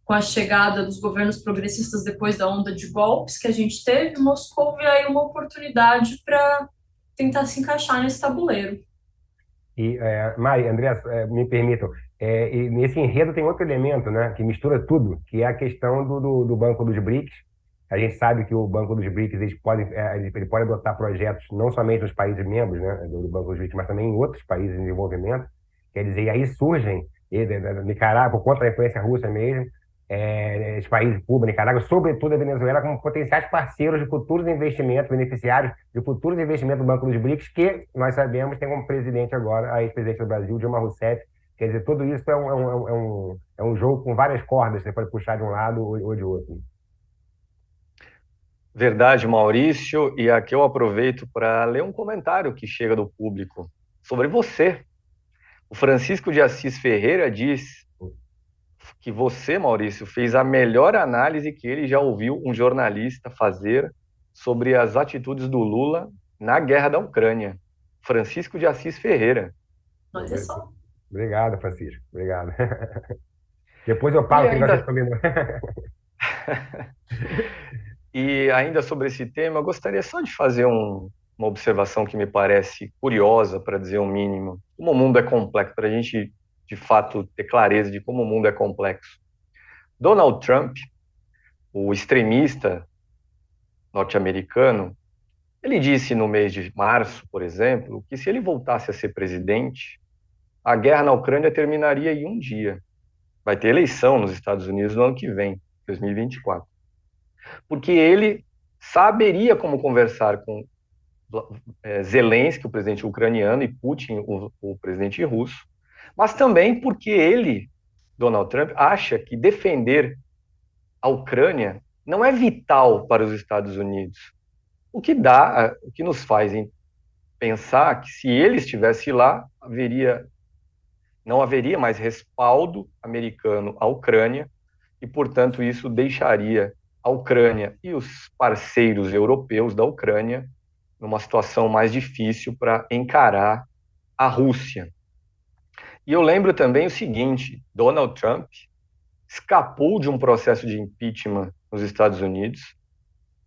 a chegada dos governos progressistas depois da onda de golpes que a gente teve, Moscou vê aí uma oportunidade para tentar se encaixar nesse tabuleiro. E, Mari, André, me permitam, e nesse enredo tem outro elemento, né, que mistura tudo, que é a questão do Banco dos BRICS. A gente sabe que o Banco dos BRICS ele pode adotar projetos não somente nos países membros, né, do Banco dos BRICS, mas também em outros países em desenvolvimento. Quer dizer, e aí surgem, Nicarágua, por conta da influência russa mesmo, os países Cuba, Nicarágua, sobretudo a Venezuela, como potenciais parceiros de futuros investimentos, beneficiários de futuros investimentos do Banco dos BRICS, que nós sabemos tem como presidente agora a ex-presidente do Brasil, Dilma Rousseff. Quer dizer, tudo isso é um jogo com várias cordas, você pode puxar de um lado ou de outro. Verdade, Maurício. E aqui eu aproveito para ler um comentário que chega do público sobre você. O Francisco de Assis Ferreira diz que você, Maurício, fez a melhor análise que ele já ouviu um jornalista fazer sobre as atitudes do Lula na guerra da Ucrânia. Francisco de Assis Ferreira. Olha só. Obrigado, Francisco. Obrigado. Depois eu falo E que ainda... você combinou. E ainda sobre esse tema, eu gostaria só de fazer uma observação que me parece curiosa, para dizer o mínimo. Como o mundo é complexo, para a gente, de fato, ter clareza de como o mundo é complexo. Donald Trump, o extremista norte-americano, ele disse no mês de março, por exemplo, que se ele voltasse a ser presidente, a guerra na Ucrânia terminaria em um dia. Vai ter eleição nos Estados Unidos no ano que vem, 2024. Porque ele saberia como conversar com Zelensky, o presidente ucraniano, e Putin, o presidente russo, mas também porque ele, Donald Trump, acha que defender a Ucrânia não é vital para os Estados Unidos. O que nos faz pensar que se ele estivesse lá, não haveria mais respaldo americano à Ucrânia, e, portanto, isso deixaria a Ucrânia e os parceiros europeus da Ucrânia numa situação mais difícil para encarar a Rússia. E eu lembro também o seguinte: Donald Trump escapou de um processo de impeachment nos Estados Unidos,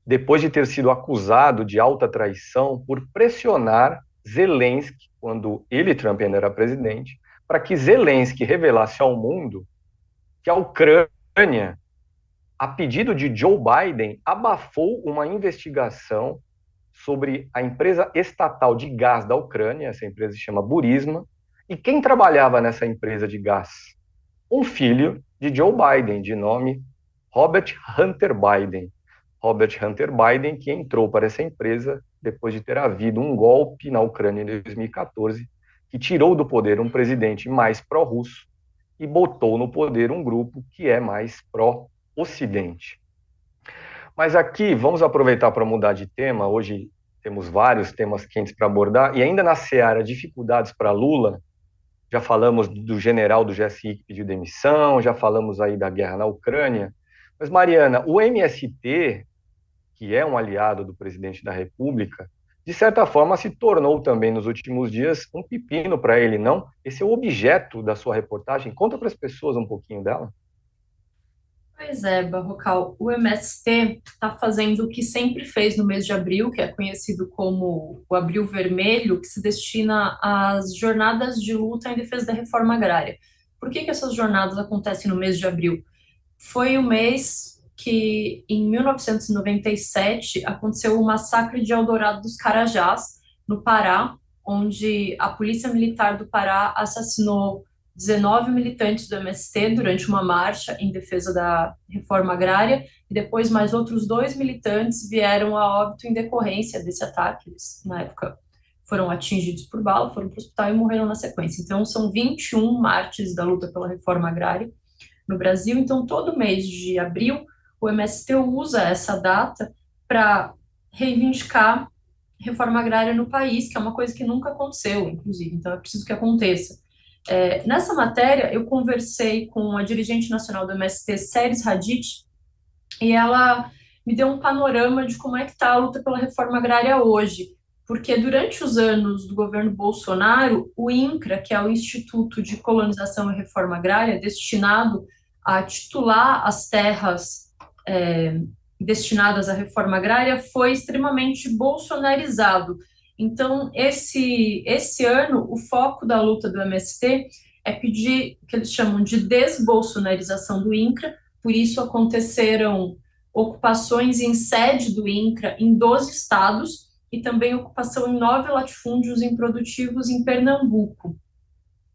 depois de ter sido acusado de alta traição por pressionar Zelensky, quando ele, Trump, ainda era presidente, para que Zelensky revelasse ao mundo que a Ucrânia, a pedido de Joe Biden, abafou uma investigação sobre a empresa estatal de gás da Ucrânia. Essa empresa se chama Burisma, e quem trabalhava nessa empresa de gás? Um filho de Joe Biden, de nome Robert Hunter Biden. Robert Hunter Biden, que entrou para essa empresa depois de ter havido um golpe na Ucrânia em 2014, que tirou do poder um presidente mais pró-russo e botou no poder um grupo que é mais pró-Ocidente. Mas aqui, vamos aproveitar para mudar de tema. Hoje temos vários temas quentes para abordar, e ainda na seara dificuldades para Lula, já falamos do general do GSI que pediu demissão, já falamos aí da guerra na Ucrânia, mas, Mariana, o MST, que é um aliado do presidente da República, de certa forma se tornou também nos últimos dias um pepino para ele, não? Esse é o objeto da sua reportagem. Conta para as pessoas um pouquinho dela. Pois é, Barrocal, o MST está fazendo o que sempre fez no mês de abril, que é conhecido como o Abril Vermelho, que se destina às jornadas de luta em defesa da reforma agrária. Por que essas jornadas acontecem no mês de abril? Foi o mês que, em 1997, aconteceu o massacre de Eldorado dos Carajás, no Pará, onde a Polícia Militar do Pará assassinou 19 militantes do MST durante uma marcha em defesa da reforma agrária, e depois mais outros 2 militantes vieram a óbito em decorrência desse ataque. Eles, na época, foram atingidos por bala, foram para o hospital e morreram na sequência. Então, são 21 mártires da luta pela reforma agrária no Brasil. Então, todo mês de abril, o MST usa essa data para reivindicar reforma agrária no país, que é uma coisa que nunca aconteceu, inclusive. Então, é preciso que aconteça. Nessa matéria, eu conversei com a dirigente nacional do MST, Seres Hadid, e ela me deu um panorama de como é que está a luta pela reforma agrária hoje, porque durante os anos do governo Bolsonaro, o INCRA, que é o Instituto de Colonização e Reforma Agrária, destinado a titular as terras destinadas à reforma agrária, foi extremamente bolsonarizado. Então, esse ano, o foco da luta do MST é pedir o que eles chamam de desbolsonarização do INCRA. Por isso, aconteceram ocupações em sede do INCRA em 12 estados e também ocupação em 9 latifúndios improdutivos em Pernambuco,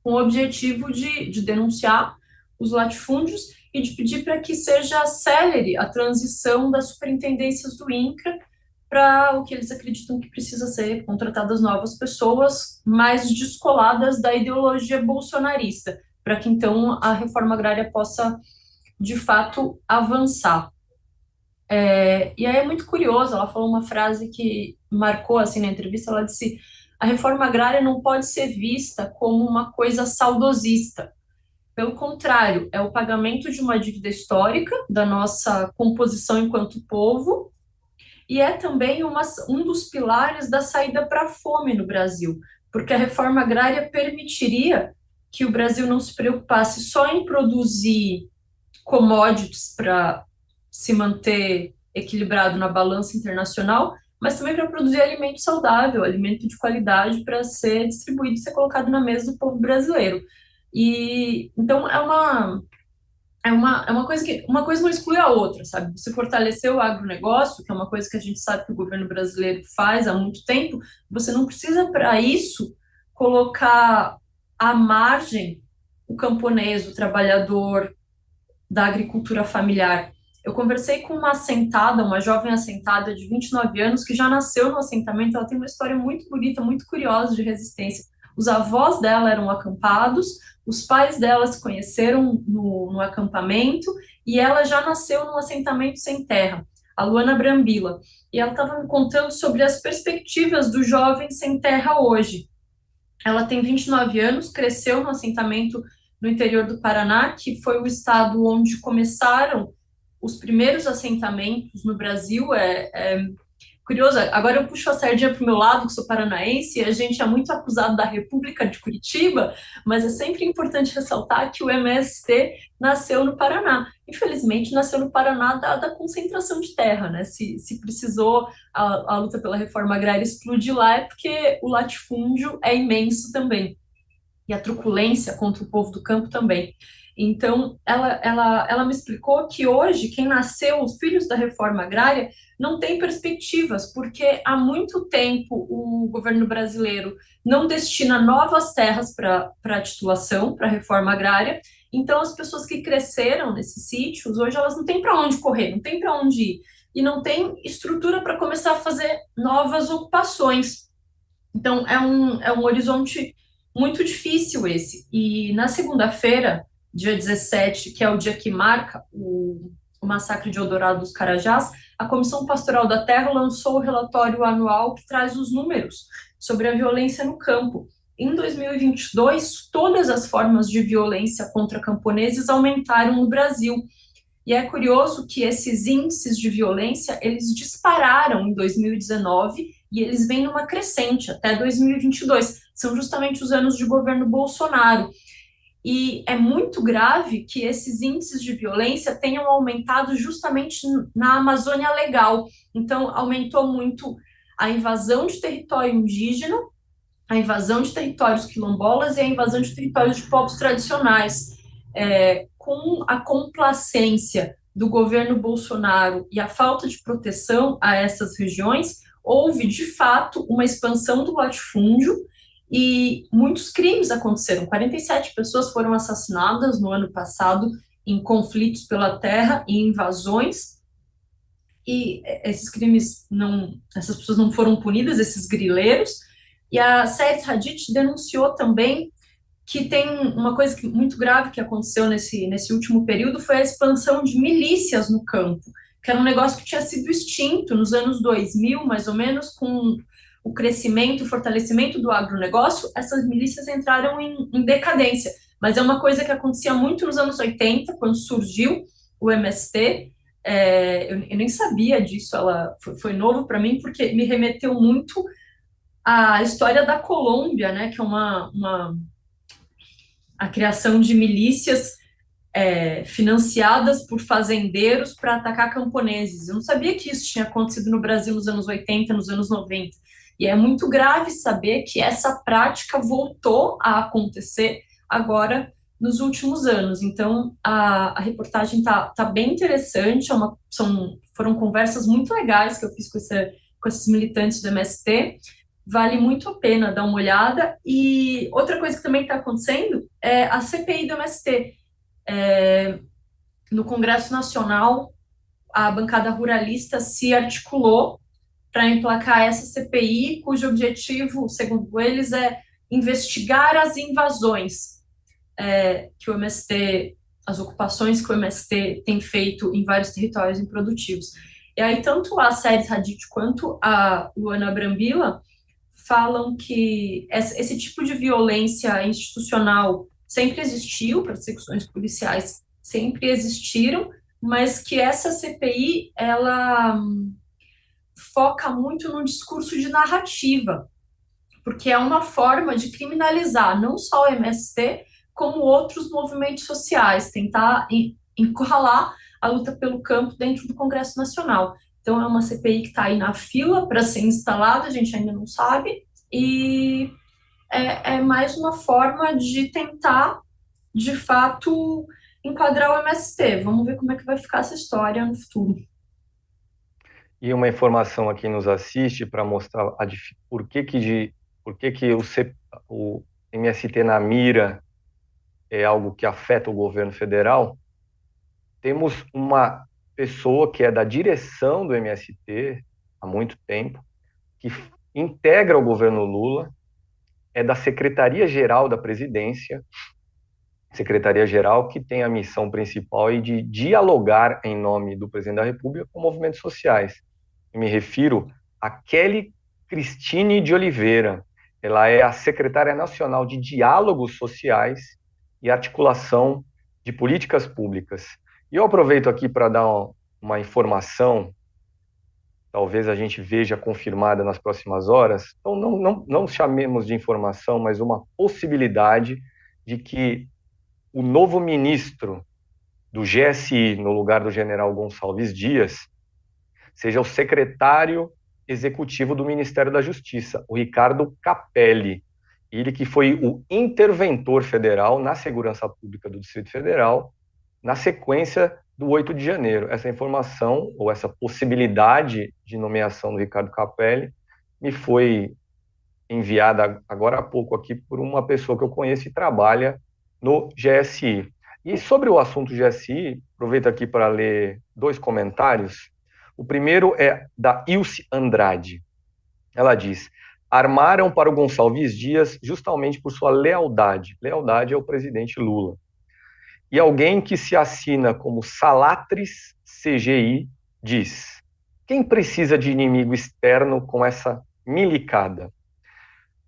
com o objetivo de denunciar os latifúndios e de pedir para que seja célere a transição das superintendências do INCRA para o que eles acreditam que precisa ser contratadas novas pessoas mais descoladas da ideologia bolsonarista, para que então a reforma agrária possa, de fato, avançar. E aí é muito curioso, ela falou uma frase que marcou assim na entrevista, ela disse: a reforma agrária não pode ser vista como uma coisa saudosista. Pelo contrário, é o pagamento de uma dívida histórica da nossa composição enquanto povo, e é também um dos pilares da saída para a fome no Brasil, porque a reforma agrária permitiria que o Brasil não se preocupasse só em produzir commodities para se manter equilibrado na balança internacional, mas também para produzir alimento saudável, alimento de qualidade para ser distribuído e ser colocado na mesa do povo brasileiro. E então é uma coisa que uma coisa não exclui a outra, sabe? Você fortalecer o agronegócio, que é uma coisa que a gente sabe que o governo brasileiro faz há muito tempo, você não precisa, para isso, colocar à margem o camponês, o trabalhador da agricultura familiar. Eu conversei com uma jovem assentada de 29 anos, que já nasceu no assentamento. Ela tem uma história muito bonita, muito curiosa de resistência. Os avós dela eram acampados, os pais dela se conheceram no acampamento, e ela já nasceu num assentamento sem terra, a Luana Brambila. E ela estava me contando sobre as perspectivas do jovem sem terra hoje. Ela tem 29 anos, cresceu no assentamento no interior do Paraná, que foi o estado onde começaram os primeiros assentamentos no Brasil. Curioso, agora eu puxo a sardinha para o meu lado, que sou paranaense, e a gente é muito acusado da República de Curitiba, mas é sempre importante ressaltar que o MST nasceu no Paraná. Infelizmente, nasceu no Paraná da concentração de terra, né? Se precisou a luta pela reforma agrária explodir lá, é porque o latifúndio é imenso também, e a truculência contra o povo do campo também. Então, ela me explicou que hoje, quem nasceu, os filhos da reforma agrária, não tem perspectivas, porque há muito tempo o governo brasileiro não destina novas terras para a titulação, para a reforma agrária. Então, as pessoas que cresceram nesses sítios, hoje elas não têm para onde correr, não têm para onde ir, e não tem estrutura para começar a fazer novas ocupações. Então, é um horizonte muito difícil esse. E na segunda-feira, dia 17, que é o dia que marca o massacre de Eldorado dos Carajás, a Comissão Pastoral da Terra lançou o relatório anual que traz os números sobre a violência no campo. Em 2022, todas as formas de violência contra camponeses aumentaram no Brasil. E é curioso que esses índices de violência, eles dispararam em 2019 e eles vêm numa crescente até 2022. São justamente os anos de governo Bolsonaro. E é muito grave que esses índices de violência tenham aumentado justamente na Amazônia Legal. Então, aumentou muito a invasão de território indígena, a invasão de territórios quilombolas e a invasão de territórios de povos tradicionais. Com a complacência do governo Bolsonaro e a falta de proteção a essas regiões, houve, de fato, uma expansão do latifúndio, e muitos crimes aconteceram. 47 pessoas foram assassinadas no ano passado em conflitos pela terra e invasões, e esses crimes essas pessoas não foram punidas, esses grileiros. E a Seyed Hadid denunciou também que tem uma coisa muito grave que aconteceu nesse último período, foi a expansão de milícias no campo, que era um negócio que tinha sido extinto nos anos 2000, mais ou menos, com o crescimento, o fortalecimento do agronegócio. Essas milícias entraram em decadência, mas é uma coisa que acontecia muito nos anos 80, quando surgiu o MST. Eu nem sabia disso, foi novo para mim, porque me remeteu muito à história da Colômbia, né, que é a criação de milícias financiadas por fazendeiros para atacar camponeses. Eu não sabia que isso tinha acontecido no Brasil nos anos 80, nos anos 90. E é muito grave saber que essa prática voltou a acontecer agora nos últimos anos. Então, a reportagem tá bem interessante, foram conversas muito legais que eu fiz com esses militantes do MST. Vale muito a pena dar uma olhada. E outra coisa que também está acontecendo é a CPI do MST. no Congresso Nacional, a bancada ruralista se articulou para emplacar essa CPI, cujo objetivo, segundo eles, é investigar as invasões que o MST, as ocupações que o MST tem feito em vários territórios improdutivos. E aí, tanto a Seres Hadid quanto a Luana Brambila falam que esse tipo de violência institucional sempre existiu, perseguições policiais sempre existiram, mas que essa CPI, ela foca muito no discurso de narrativa, porque é uma forma de criminalizar não só o MST, como outros movimentos sociais, tentar encurralar a luta pelo campo dentro do Congresso Nacional. Então, é uma CPI que está aí na fila para ser instalada, a gente ainda não sabe, e é mais uma forma de tentar, de fato, enquadrar o MST. Vamos ver como é que vai ficar essa história no futuro. E uma informação a quem nos assiste para mostrar por que o MST na mira é algo que afeta o governo federal. Temos uma pessoa que é da direção do MST há muito tempo, que integra o governo Lula, é da Secretaria-Geral da Presidência, Secretaria-Geral que tem a missão principal de dialogar em nome do presidente da República com movimentos sociais. Eu me refiro a Kelly Cristine de Oliveira. Ela é a secretária nacional de Diálogos Sociais e Articulação de Políticas Públicas. E eu aproveito aqui para dar uma informação, talvez a gente veja confirmada nas próximas horas. Então, não chamemos de informação, mas uma possibilidade de que o novo ministro do GSI, no lugar do general Gonçalves Dias, seja o secretário executivo do Ministério da Justiça, o Ricardo Capelli. Ele que foi o interventor federal na segurança pública do Distrito Federal, na sequência do 8 de janeiro. Essa informação, ou essa possibilidade de nomeação do Ricardo Capelli, me foi enviada agora há pouco aqui por uma pessoa que eu conheço e trabalha no GSI. E sobre o assunto GSI, aproveito aqui para ler 2 comentários. O primeiro é da Ilse Andrade. Ela diz: armaram para o Gonçalves Dias justamente por sua lealdade. Lealdade ao presidente Lula. E alguém que se assina como Salatris CGI diz: quem precisa de inimigo externo com essa milicada?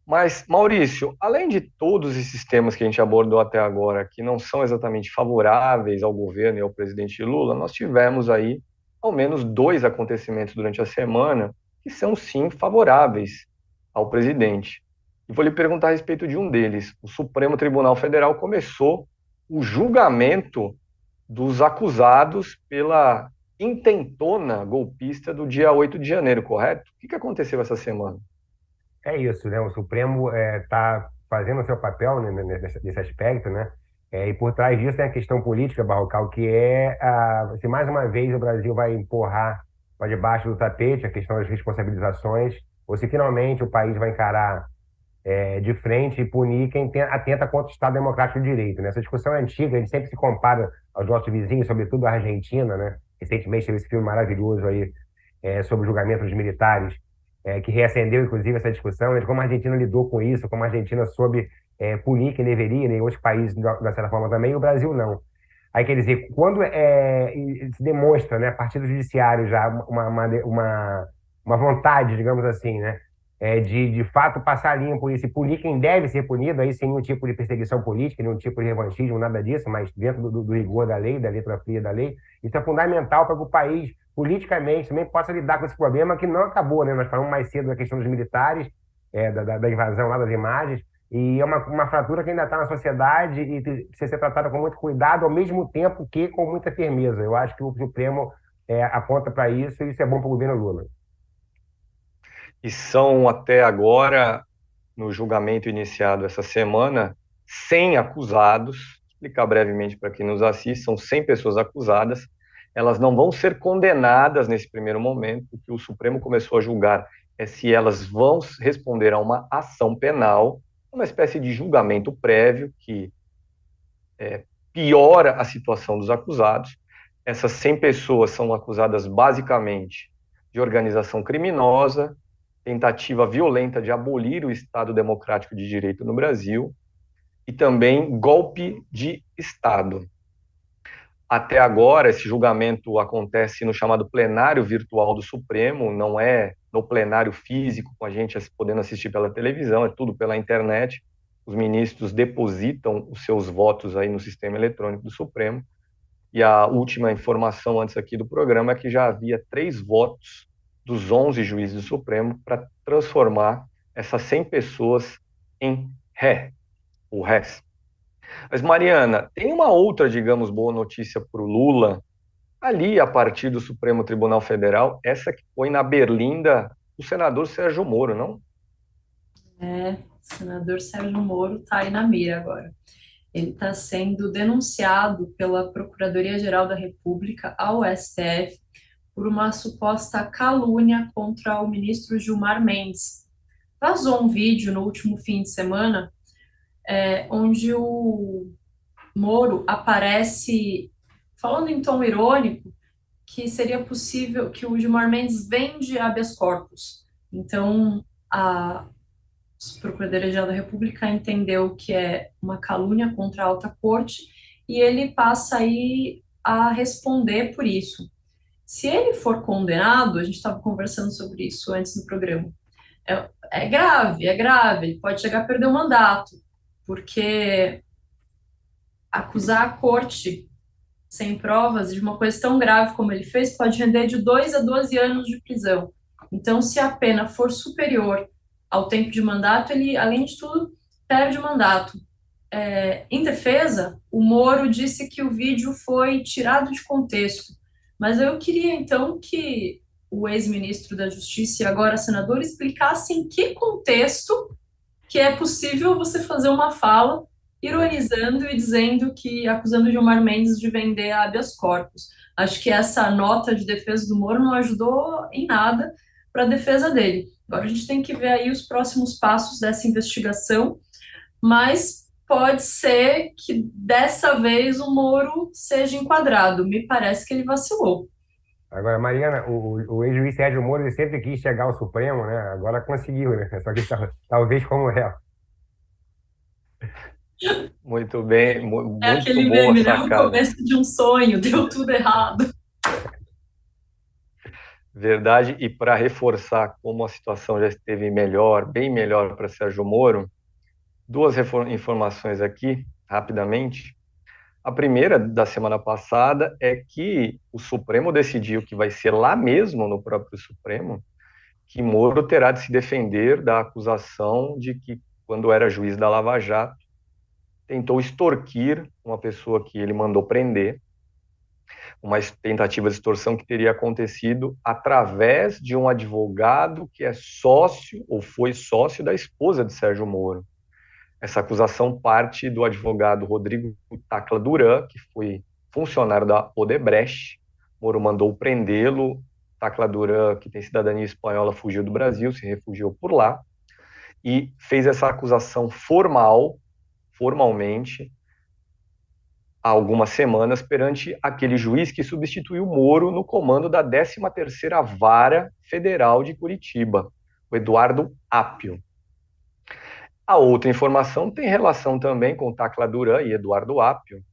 Mas, Maurício, além de todos esses temas que a gente abordou até agora, que não são exatamente favoráveis ao governo e ao presidente Lula, nós tivemos aí ao menos 2 acontecimentos durante a semana que são, sim, favoráveis ao presidente. E vou lhe perguntar a respeito de um deles. O Supremo Tribunal Federal começou o julgamento dos acusados pela intentona golpista do dia 8 de janeiro, correto? O que aconteceu essa semana? É isso, né? O Supremo está fazendo o seu papel, né, nesse aspecto, né? E por trás disso tem a questão política, Barrocal, que se mais uma vez o Brasil vai empurrar para debaixo do tapete a questão das responsabilizações, ou se finalmente o país vai encarar de frente e punir quem atenta contra o Estado Democrático de Direito, né? Essa discussão é antiga, a gente sempre se compara aos nossos vizinhos, sobretudo a Argentina, né? Recentemente teve esse filme maravilhoso aí sobre o julgamento dos militares, que reacendeu, inclusive, essa discussão, de como a Argentina lidou com isso, como a Argentina soube punir quem deveria, né, em outros países, da certa forma também, e o Brasil não. Aí, quer dizer, quando se demonstra, né, a partir do judiciário já uma vontade, digamos assim, né, de fato passar limpo isso e punir quem deve ser punido, aí sem nenhum tipo de perseguição política, nenhum tipo de revanchismo, nada disso, mas dentro do rigor da lei, da letra fria da lei, isso é fundamental para que o país, politicamente, também possa lidar com esse problema que não acabou, né? Nós falamos mais cedo da questão dos militares, da invasão lá das imagens, e é uma fratura que ainda está na sociedade e precisa ser tratada com muito cuidado, ao mesmo tempo que com muita firmeza. Eu acho que o Supremo aponta para isso e isso é bom para o governo Lula. E são, até agora, no julgamento iniciado essa semana, 100 acusados. Vou explicar brevemente para quem nos assiste: são 100 pessoas acusadas. Elas não vão ser condenadas nesse primeiro momento. O que o Supremo começou a julgar é se elas vão responder a uma ação penal, uma espécie de julgamento prévio que piora a situação dos acusados. Essas 100 pessoas são acusadas basicamente de organização criminosa, tentativa violenta de abolir o Estado Democrático de Direito no Brasil e também golpe de Estado. Até agora, esse julgamento acontece no chamado plenário virtual do Supremo, não é no plenário físico, com a gente podendo assistir pela televisão, é tudo pela internet. Os ministros depositam os seus votos aí no sistema eletrônico do Supremo. E a última informação antes aqui do programa é que já havia 3 votos dos 11 juízes do Supremo para transformar essas 100 pessoas em réis. Mas, Mariana, tem uma outra, digamos, boa notícia para o Lula, ali a partir do Supremo Tribunal Federal, essa que foi na berlinda o senador Sérgio Moro, não? O senador Sérgio Moro está aí na mira agora. Ele está sendo denunciado pela Procuradoria-Geral da República ao STF por uma suposta calúnia contra o ministro Gilmar Mendes. Vazou um vídeo no último fim de semana onde o Moro aparece falando em tom irônico que seria possível que o Gilmar Mendes vende habeas corpus. Então, a Procuradoria-Geral da República entendeu que é uma calúnia contra a alta corte e ele passa aí a responder por isso. Se ele for condenado, a gente estava conversando sobre isso antes do programa, é grave, ele pode chegar a perder o mandato, porque acusar a corte sem provas de uma coisa tão grave como ele fez pode render de 2 a 12 anos de prisão. Então, se a pena for superior ao tempo de mandato, ele, além de tudo, perde o mandato. Em defesa, o Moro disse que o vídeo foi tirado de contexto, mas eu queria, então, que o ex-ministro da Justiça e agora senador explicasse em que contexto que é possível você fazer uma fala ironizando e dizendo que, acusando Gilmar Mendes de vender habeas corpus. Acho que essa nota de defesa do Moro não ajudou em nada para a defesa dele. Agora a gente tem que ver aí os próximos passos dessa investigação, mas pode ser que dessa vez o Moro seja enquadrado. Me parece que ele vacilou. Agora, Mariana, o ex-juiz Sérgio Moro ele sempre quis chegar ao Supremo, né? Agora conseguiu, né? Só que talvez como réu. Muito bem, muito aquele boa meme, né? O sacada. começo de um sonho, deu tudo errado. Verdade, e para reforçar como a situação já esteve melhor, bem melhor para Sérgio Moro, 2 informações aqui, rapidamente. A primeira, da semana passada, é que o Supremo decidiu que vai ser lá mesmo, no próprio Supremo, que Moro terá de se defender da acusação de que, quando era juiz da Lava Jato, tentou extorquir uma pessoa que ele mandou prender, uma tentativa de extorsão que teria acontecido através de um advogado que é sócio ou foi sócio da esposa de Sérgio Moro. Essa acusação parte do advogado Rodrigo Tacla Duran, que foi funcionário da Odebrecht. Moro mandou prendê-lo. Tacla Duran, que tem cidadania espanhola, fugiu do Brasil, se refugiou por lá e fez essa acusação formalmente, há algumas semanas, perante aquele juiz que substituiu Moro no comando da 13ª Vara Federal de Curitiba, o Eduardo Apio. A outra informação tem relação também com Tacla Duran e Eduardo Apio.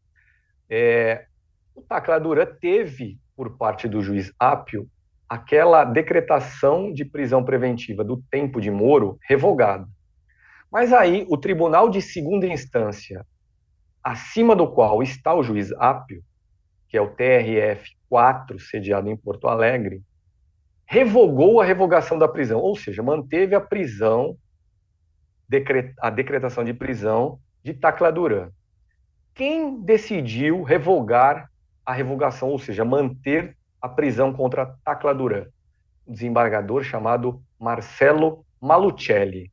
O Tacla Duran teve, por parte do juiz Apio, aquela decretação de prisão preventiva do tempo de Moro revogada. Mas aí o Tribunal de Segunda Instância, acima do qual está o juiz Apio, que é o TRF4, sediado em Porto Alegre, revogou a revogação da prisão, ou seja, manteve a prisão, a decretação de prisão de Tacla Duran. Quem decidiu revogar a revogação, ou seja, manter a prisão contra Tacla Duran? Um desembargador chamado Marcelo Malucelli,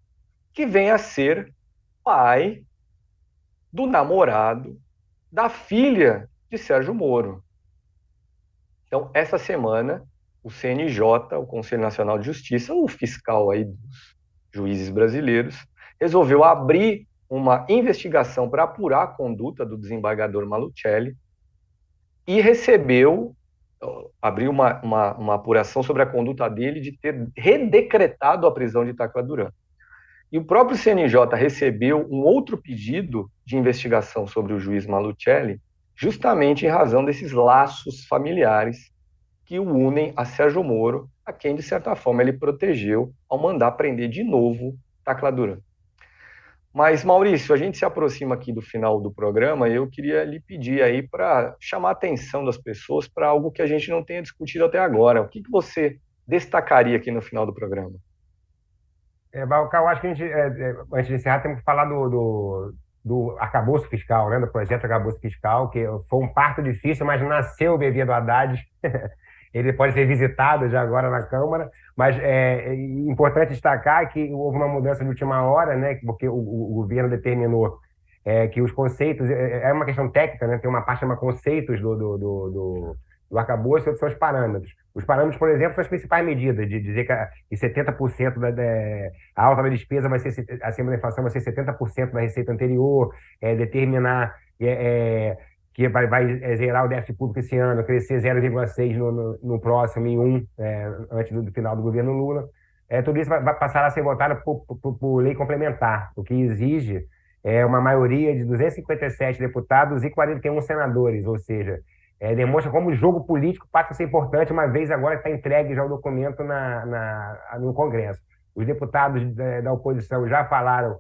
que vem a ser pai do namorado da filha de Sérgio Moro. Então, essa semana, o CNJ, o Conselho Nacional de Justiça, o fiscal aí dos juízes brasileiros, resolveu abrir uma investigação para apurar a conduta do desembargador Malucelli e recebeu, abriu uma apuração sobre a conduta dele de ter redecretado a prisão de Tacla Duran. E o próprio CNJ recebeu um outro pedido de investigação sobre o juiz Malucelli, justamente em razão desses laços familiares que o unem a Sérgio Moro, a quem, de certa forma, ele protegeu ao mandar prender de novo Tacla Duran. Mas, Maurício, a gente se aproxima aqui do final do programa e eu queria lhe pedir aí para chamar a atenção das pessoas para algo que a gente não tenha discutido até agora. O que você destacaria aqui no final do programa? Balcão, acho que antes de encerrar, temos que falar do arcabouço fiscal, né? Do projeto arcabouço fiscal, que foi um parto difícil, mas nasceu devido ao Haddad. Ele pode ser visitado já agora na Câmara, mas é importante destacar que houve uma mudança de última hora, né? Porque o governo determinou que os conceitos, é uma questão técnica, né? Tem uma parte chamada conceitos do arcabouço e outros são os parâmetros. Os parâmetros, por exemplo, são as principais medidas, de dizer que 70% a alta da despesa vai ser, acima da inflação vai ser 70% da receita anterior, determinar que vai zerar o déficit público esse ano, crescer 0,6 no próximo e 1 antes do final do governo Lula. Tudo isso vai passar a ser votado por lei complementar, o que exige uma maioria de 257 deputados e 41 senadores, ou seja, demonstra como o jogo político passa a ser importante, uma vez agora está entregue já o documento no Congresso. Os deputados da oposição já falaram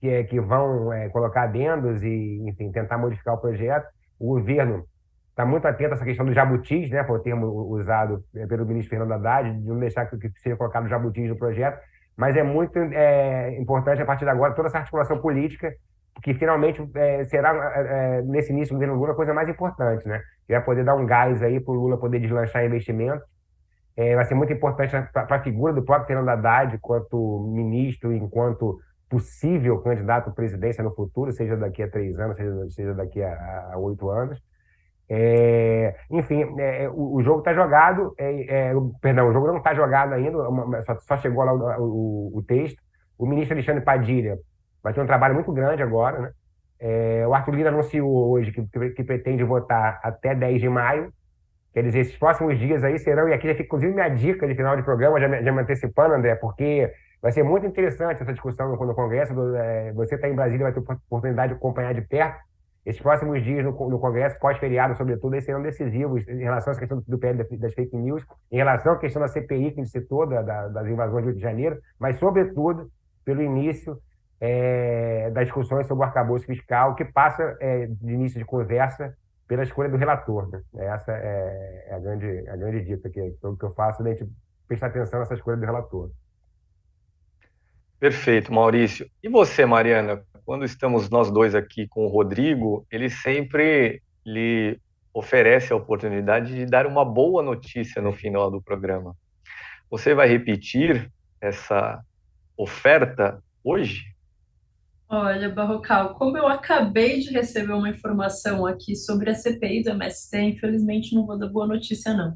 que vão colocar adendos e, enfim, tentar modificar o projeto. O governo está muito atento a essa questão dos jabutis, né, foi o termo usado pelo ministro Fernando Haddad, de não deixar que seja colocado jabutis no projeto, mas é muito importante, a partir de agora, toda essa articulação política, que finalmente será, nesse início do governo Lula, a coisa mais importante, né? Que vai poder dar um gás aí para o Lula poder deslanchar investimentos. Vai ser muito importante para a figura do próprio Fernando Haddad, enquanto ministro, enquanto possível candidato à presidência no futuro, seja daqui a 3 anos, seja daqui a 8 anos. Enfim, o jogo está jogado, perdão, o jogo não está jogado ainda, só chegou lá o texto. O ministro Alexandre Padilha vai ter um trabalho muito grande agora, né? O Arthur Lira anunciou hoje que pretende votar até 10 de maio. Quer dizer, esses próximos dias aí serão, e aqui já fica inclusive minha dica de final de programa, já me antecipando, André, porque vai ser muito interessante essa discussão no Congresso. Você está em Brasília, vai ter oportunidade de acompanhar de perto. Esses próximos dias no Congresso, pós-feriado, sobretudo, eles serão decisivos em relação à questão do PL das fake news, em relação à questão da CPI, que a gente citou, das invasões do Rio de Janeiro, mas, sobretudo, pelo início das discussões sobre o arcabouço fiscal, que passa de início de conversa pela escolha do relator, né? Essa é a grande dica que eu faço, né? A gente prestar atenção nessa escolha do relator. Perfeito, Maurício. E você, Mariana, quando estamos nós dois aqui com o Rodrigo, ele sempre lhe oferece a oportunidade de dar uma boa notícia no final do programa. Você vai repetir essa oferta hoje? Olha, Barrocal, como eu acabei de receber uma informação aqui sobre a CPI do MST, infelizmente não vou dar boa notícia, não.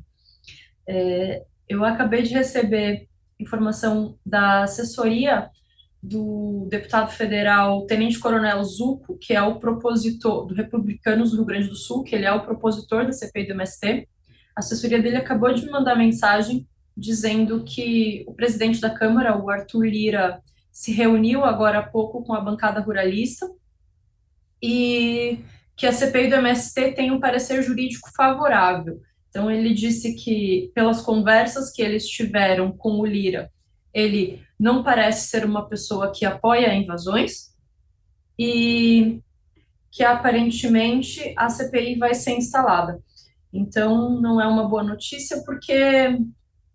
Eu acabei de receber informação da assessoria do deputado federal Tenente Coronel Zucco, que é o propositor do Republicanos do Rio Grande do Sul, que ele é o propositor da CPI do MST. A assessoria dele acabou de me mandar mensagem dizendo que o presidente da Câmara, o Arthur Lira, se reuniu agora há pouco com a bancada ruralista e que a CPI do MST tem um parecer jurídico favorável. Então, ele disse que, pelas conversas que eles tiveram com o Lira, ele não parece ser uma pessoa que apoia invasões e que, aparentemente, a CPI vai ser instalada. Então, não é uma boa notícia, porque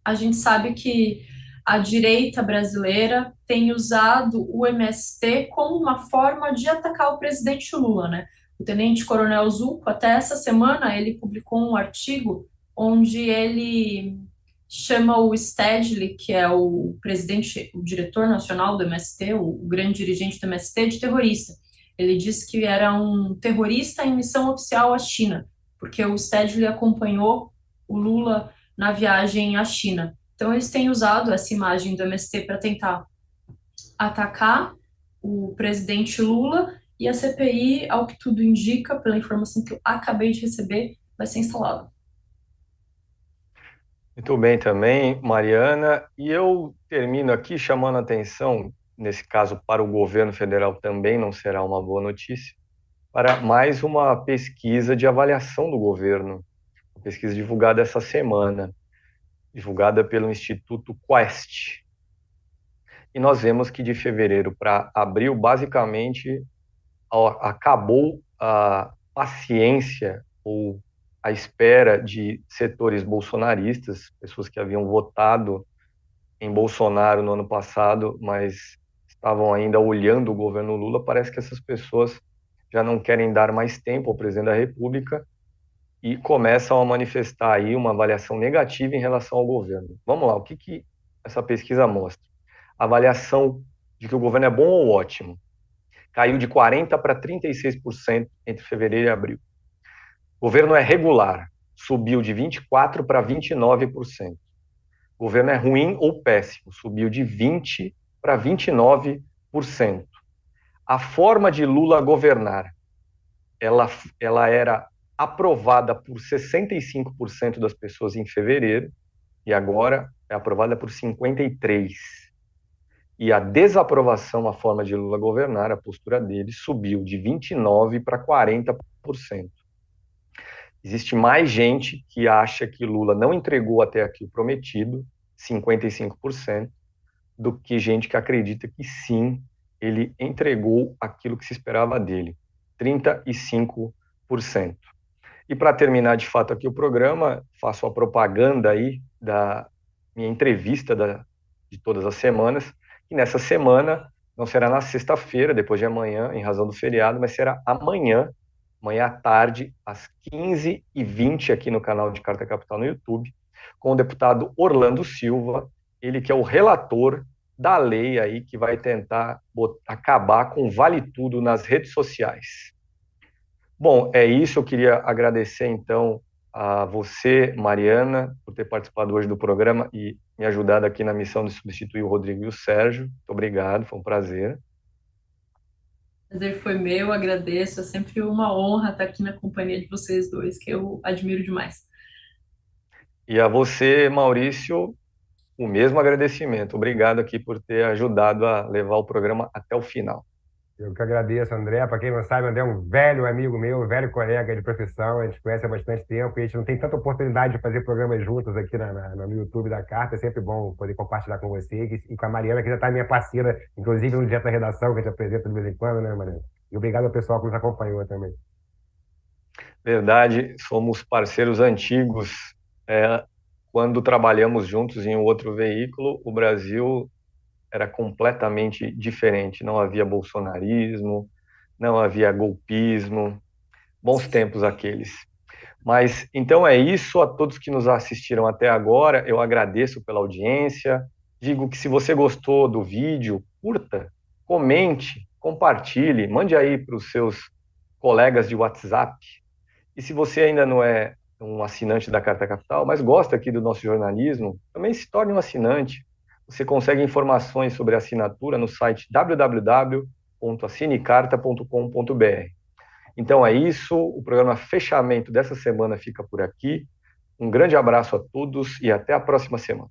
a gente sabe que a direita brasileira tem usado o MST como uma forma de atacar o presidente Lula, né? O Tenente Coronel Zucco, até essa semana, ele publicou um artigo onde ele chama o Stedley, que é o presidente, o diretor nacional do MST, o grande dirigente do MST, de terrorista. Ele disse que era um terrorista em missão oficial à China, porque o Stedley acompanhou o Lula na viagem à China. Então, eles têm usado essa imagem do MST para tentar atacar o presidente Lula, e a CPI, ao que tudo indica, pela informação que eu acabei de receber, vai ser instalado. Muito bem também, Mariana. E eu termino aqui chamando a atenção, nesse caso para o governo federal também não será uma boa notícia, para mais uma pesquisa de avaliação do governo, uma pesquisa divulgada essa semana, divulgada pelo Instituto Quest. E nós vemos que de fevereiro para abril, basicamente, acabou a paciência ou a espera de setores bolsonaristas, pessoas que haviam votado em Bolsonaro no ano passado, mas estavam ainda olhando o governo Lula. Parece que essas pessoas já não querem dar mais tempo ao presidente da República e começam a manifestar aí uma avaliação negativa em relação ao governo. Vamos lá, o que essa pesquisa mostra? A avaliação de que o governo é bom ou ótimo caiu de 40% para 36% entre fevereiro e abril. O governo é regular, subiu de 24% para 29%. O governo é ruim ou péssimo, subiu de 20% para 29%. A forma de Lula governar, ela era aprovada por 65% das pessoas em fevereiro e agora é aprovada por 53%. E a desaprovação à forma de Lula governar, a postura dele, subiu de 29% para 40%. Existe mais gente que acha que Lula não entregou até aqui o prometido, 55%, do que gente que acredita que sim, ele entregou aquilo que se esperava dele, 35%. E para terminar de fato aqui o programa, faço a propaganda aí da minha entrevista de todas as semanas, e nessa semana não será na sexta-feira, depois de amanhã, em razão do feriado, mas será amanhã à tarde, às 15h20, aqui no canal de Carta Capital no YouTube, com o deputado Orlando Silva, ele que é o relator da lei aí que vai tentar acabar com o Vale Tudo nas redes sociais. Bom, é isso. Eu queria agradecer, então, a você, Mariana, por ter participado hoje do programa e me ajudado aqui na missão de substituir o Rodrigo e o Sérgio. Muito obrigado, foi um prazer. O prazer foi meu, agradeço. É sempre uma honra estar aqui na companhia de vocês dois, que eu admiro demais. E a você, Maurício, o mesmo agradecimento. Obrigado aqui por ter ajudado a levar o programa até o final. Eu que agradeço, André. Para quem não sabe, André é um velho amigo meu, um velho colega de profissão. A gente conhece há bastante tempo e a gente não tem tanta oportunidade de fazer programas juntos aqui no YouTube da Carta. É sempre bom poder compartilhar com você e com a Mariana, que já está minha parceira, inclusive no Direto da Redação, que a gente apresenta de vez em quando, né, Mariana? E obrigado ao pessoal que nos acompanhou também. Verdade, somos parceiros antigos. Quando trabalhamos juntos em um outro veículo, o Brasil era completamente diferente. Não havia bolsonarismo, não havia golpismo. Bons tempos aqueles. Mas então é isso. A todos que nos assistiram até agora, eu agradeço pela audiência. Digo que se você gostou do vídeo, curta, comente, compartilhe, mande aí para os seus colegas de WhatsApp. E se você ainda não é um assinante da Carta Capital, mas gosta aqui do nosso jornalismo, também se torne um assinante. Você consegue informações sobre a assinatura no site www.assinecarta.com.br. Então é isso, o programa Fechamento dessa semana fica por aqui. Um grande abraço a todos e até a próxima semana.